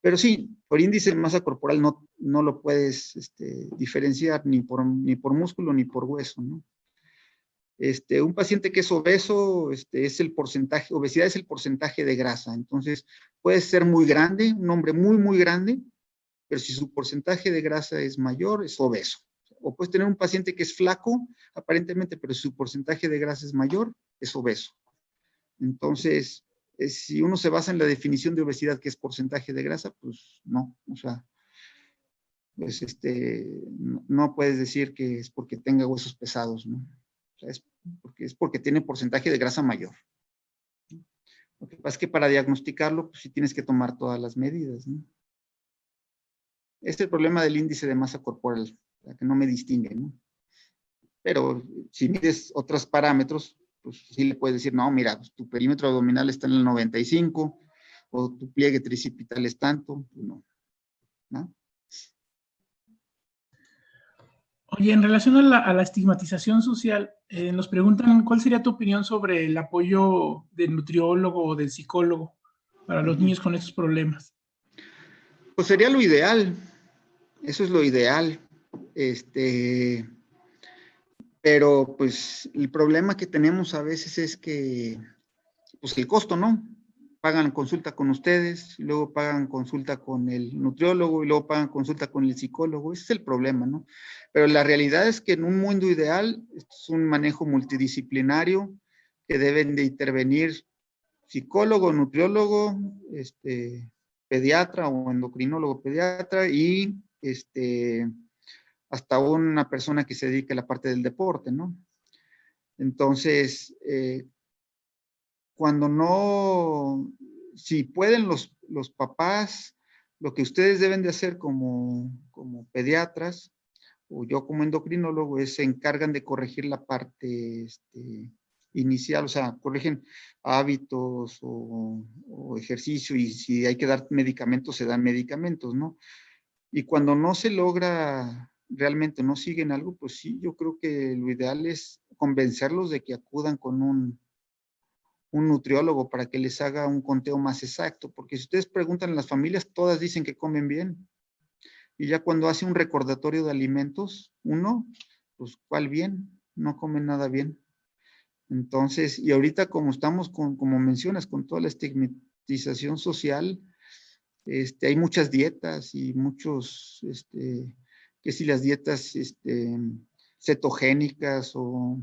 B: Pero sí, por índice de masa corporal no lo puedes diferenciar ni por músculo ni por hueso, ¿no? Un paciente que es obeso, es el porcentaje, obesidad es el porcentaje de grasa. Entonces, puede ser muy grande, un hombre muy, muy grande, pero si su porcentaje de grasa es mayor, es obeso. O puedes tener un paciente que es flaco, aparentemente, pero si su porcentaje de grasa es mayor, es obeso. Entonces, si uno se basa en la definición de obesidad, que es porcentaje de grasa, pues no, o sea, pues no puedes decir que es porque tenga huesos pesados, ¿no? O sea, es porque tiene porcentaje de grasa mayor. Lo que pasa es que para diagnosticarlo, pues sí tienes que tomar todas las medidas, ¿no? Es el problema del índice de masa corporal, que no me distingue, ¿no? Pero si mides otros parámetros, pues sí le puedes decir, no, mira, pues tu perímetro abdominal está en el 95, o tu pliegue tricipital es tanto, pues no, ¿no?
C: Oye, en relación a la estigmatización social, nos preguntan cuál sería tu opinión sobre el apoyo del nutriólogo o del psicólogo para los niños con estos problemas.
B: Pues sería lo ideal, eso es lo ideal, pero pues el problema que tenemos a veces es que, pues el costo, ¿no? Pagan consulta con ustedes, y luego pagan consulta con el nutriólogo, y luego pagan consulta con el psicólogo. Ese es el problema, ¿no? Pero la realidad es que en un mundo ideal, esto es un manejo multidisciplinario, que deben de intervenir psicólogo, nutriólogo, pediatra o endocrinólogo pediatra, y hasta una persona que se dedique a la parte del deporte, ¿no? Entonces, cuando no, si pueden los papás, lo que ustedes deben de hacer como pediatras, o yo como endocrinólogo, se encargan de corregir la parte inicial, o sea, corrigen hábitos o ejercicio, y si hay que dar medicamentos, se dan medicamentos, ¿no? Y cuando no se logra, realmente no siguen algo, pues sí, yo creo que lo ideal es convencerlos de que acudan con un nutriólogo para que les haga un conteo más exacto, porque si ustedes preguntan a las familias, todas dicen que comen bien. Y ya cuando hace un recordatorio de alimentos, pues ¿cuál bien? No comen nada bien. Entonces, y ahorita como estamos como mencionas, con toda la estigmatización social, hay muchas dietas y muchos, que si las dietas cetogénicas o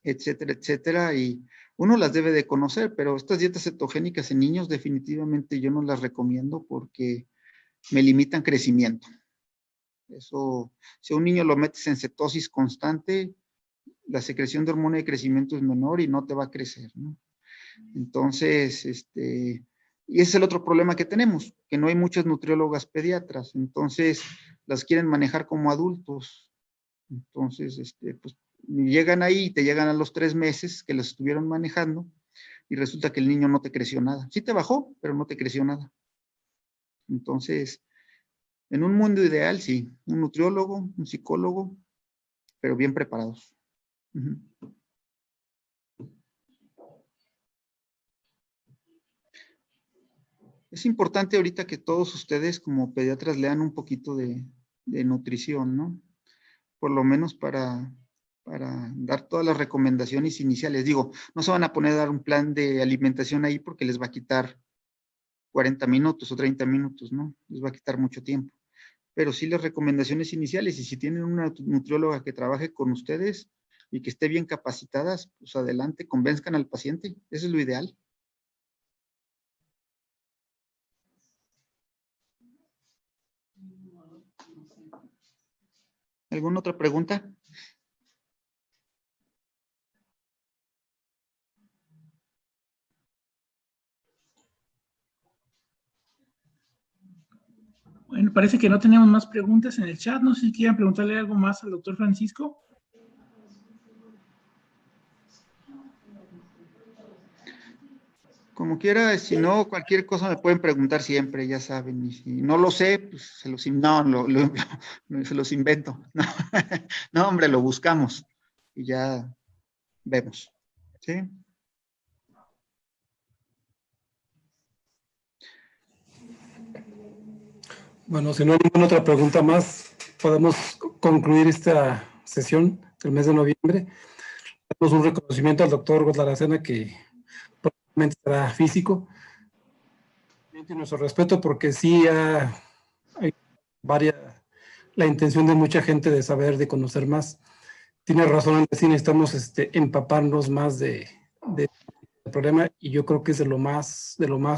B: etcétera, etcétera, y uno las debe de conocer, pero estas dietas cetogénicas en niños definitivamente yo no las recomiendo porque me limitan crecimiento. Eso, si a un niño lo metes en cetosis constante, la secreción de hormona de crecimiento es menor y no te va a crecer, ¿no? Entonces, y ese es el otro problema que tenemos, que no hay muchas nutriólogas pediatras, entonces las quieren manejar como adultos. Entonces, pues llegan ahí y te llegan a los 3 meses que los estuvieron manejando y resulta que el niño no te creció nada. Sí te bajó, pero no te creció nada. Entonces, En un mundo ideal, sí, un nutriólogo, un psicólogo, pero bien preparados. Ujú. Es importante ahorita que todos ustedes como pediatras lean un poquito de nutrición, ¿no? Por lo menos para dar todas las recomendaciones iniciales. Digo, no se van a poner a dar un plan de alimentación ahí porque les va a quitar 40 minutos o 30 minutos, ¿no? Les va a quitar mucho tiempo. Pero sí las recomendaciones iniciales, y si tienen una nutrióloga que trabaje con ustedes y que esté bien capacitadas, pues adelante, convenzcan al paciente. Eso es lo ideal. ¿Alguna otra pregunta?
C: Bueno, parece que no tenemos más preguntas en el chat. No sé si quieran preguntarle algo más al doctor Francisco.
B: Como quiera, si no, cualquier cosa me pueden preguntar siempre, ya saben. Y si no lo sé, pues se los invento. No, no, hombre, lo buscamos y ya vemos. ¿Sí?
A: Bueno, si no hay ninguna otra pregunta más, podemos concluir esta sesión del mes de noviembre. Damos un reconocimiento al doctor Goslaracena, que probablemente será físico. Y nuestro respeto, porque sí hay la intención de mucha gente de saber, de conocer más. Tiene razón, antes sí necesitamos empaparnos más del problema, y yo creo que es de lo más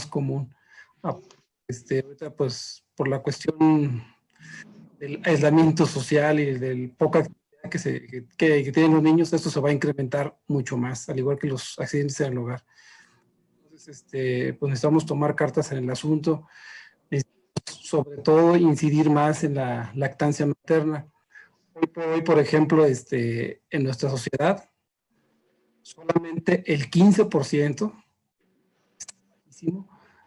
A: común. Ahorita, pues, por la cuestión del aislamiento social y del poca actividad que tienen los niños, esto se va a incrementar mucho más, al igual que los accidentes en el hogar. Entonces, pues necesitamos tomar cartas en el asunto, sobre todo incidir más en la lactancia materna. Hoy, por ejemplo, en nuestra sociedad, solamente el 15%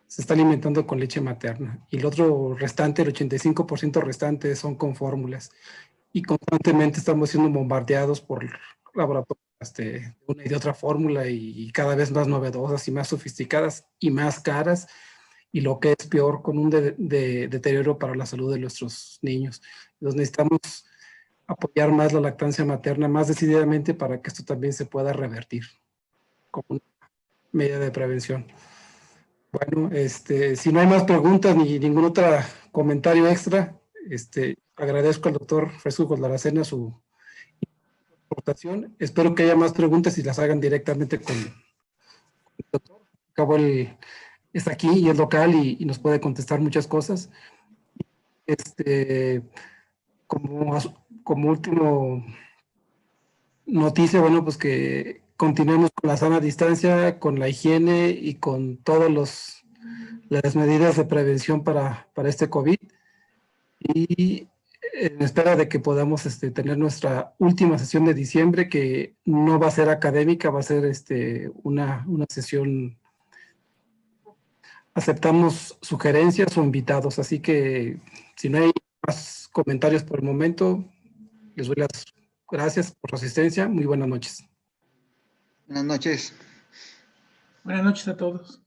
A: se está alimentando con leche materna, y el otro restante, el 85% restante, son con fórmulas. Y constantemente estamos siendo bombardeados por laboratorios de una y de otra fórmula, y cada vez más novedosas y más sofisticadas y más caras, y lo que es peor, con un deterioro para la salud de nuestros niños. Entonces necesitamos apoyar más la lactancia materna más decididamente, para que esto también se pueda revertir como una medida de prevención. Bueno, si no hay más preguntas ni ningún otro comentario extra, agradezco al doctor Francisco Goslaracena su aportación. Espero que haya más preguntas y las hagan directamente con el doctor. Acabo está aquí y es local, y nos puede contestar muchas cosas. Como, como último noticia, bueno, pues que continuemos con la sana distancia, con la higiene y con todas las medidas de prevención para este COVID. Y en espera de que podamos tener nuestra última sesión de diciembre, que no va a ser académica, va a ser una sesión. Aceptamos sugerencias o invitados, así que si no hay más comentarios por el momento, les doy las gracias por su asistencia. Muy buenas noches.
B: Buenas noches.
C: Buenas noches a todos.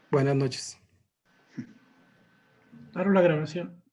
A: Buenas noches.
C: Paro la grabación.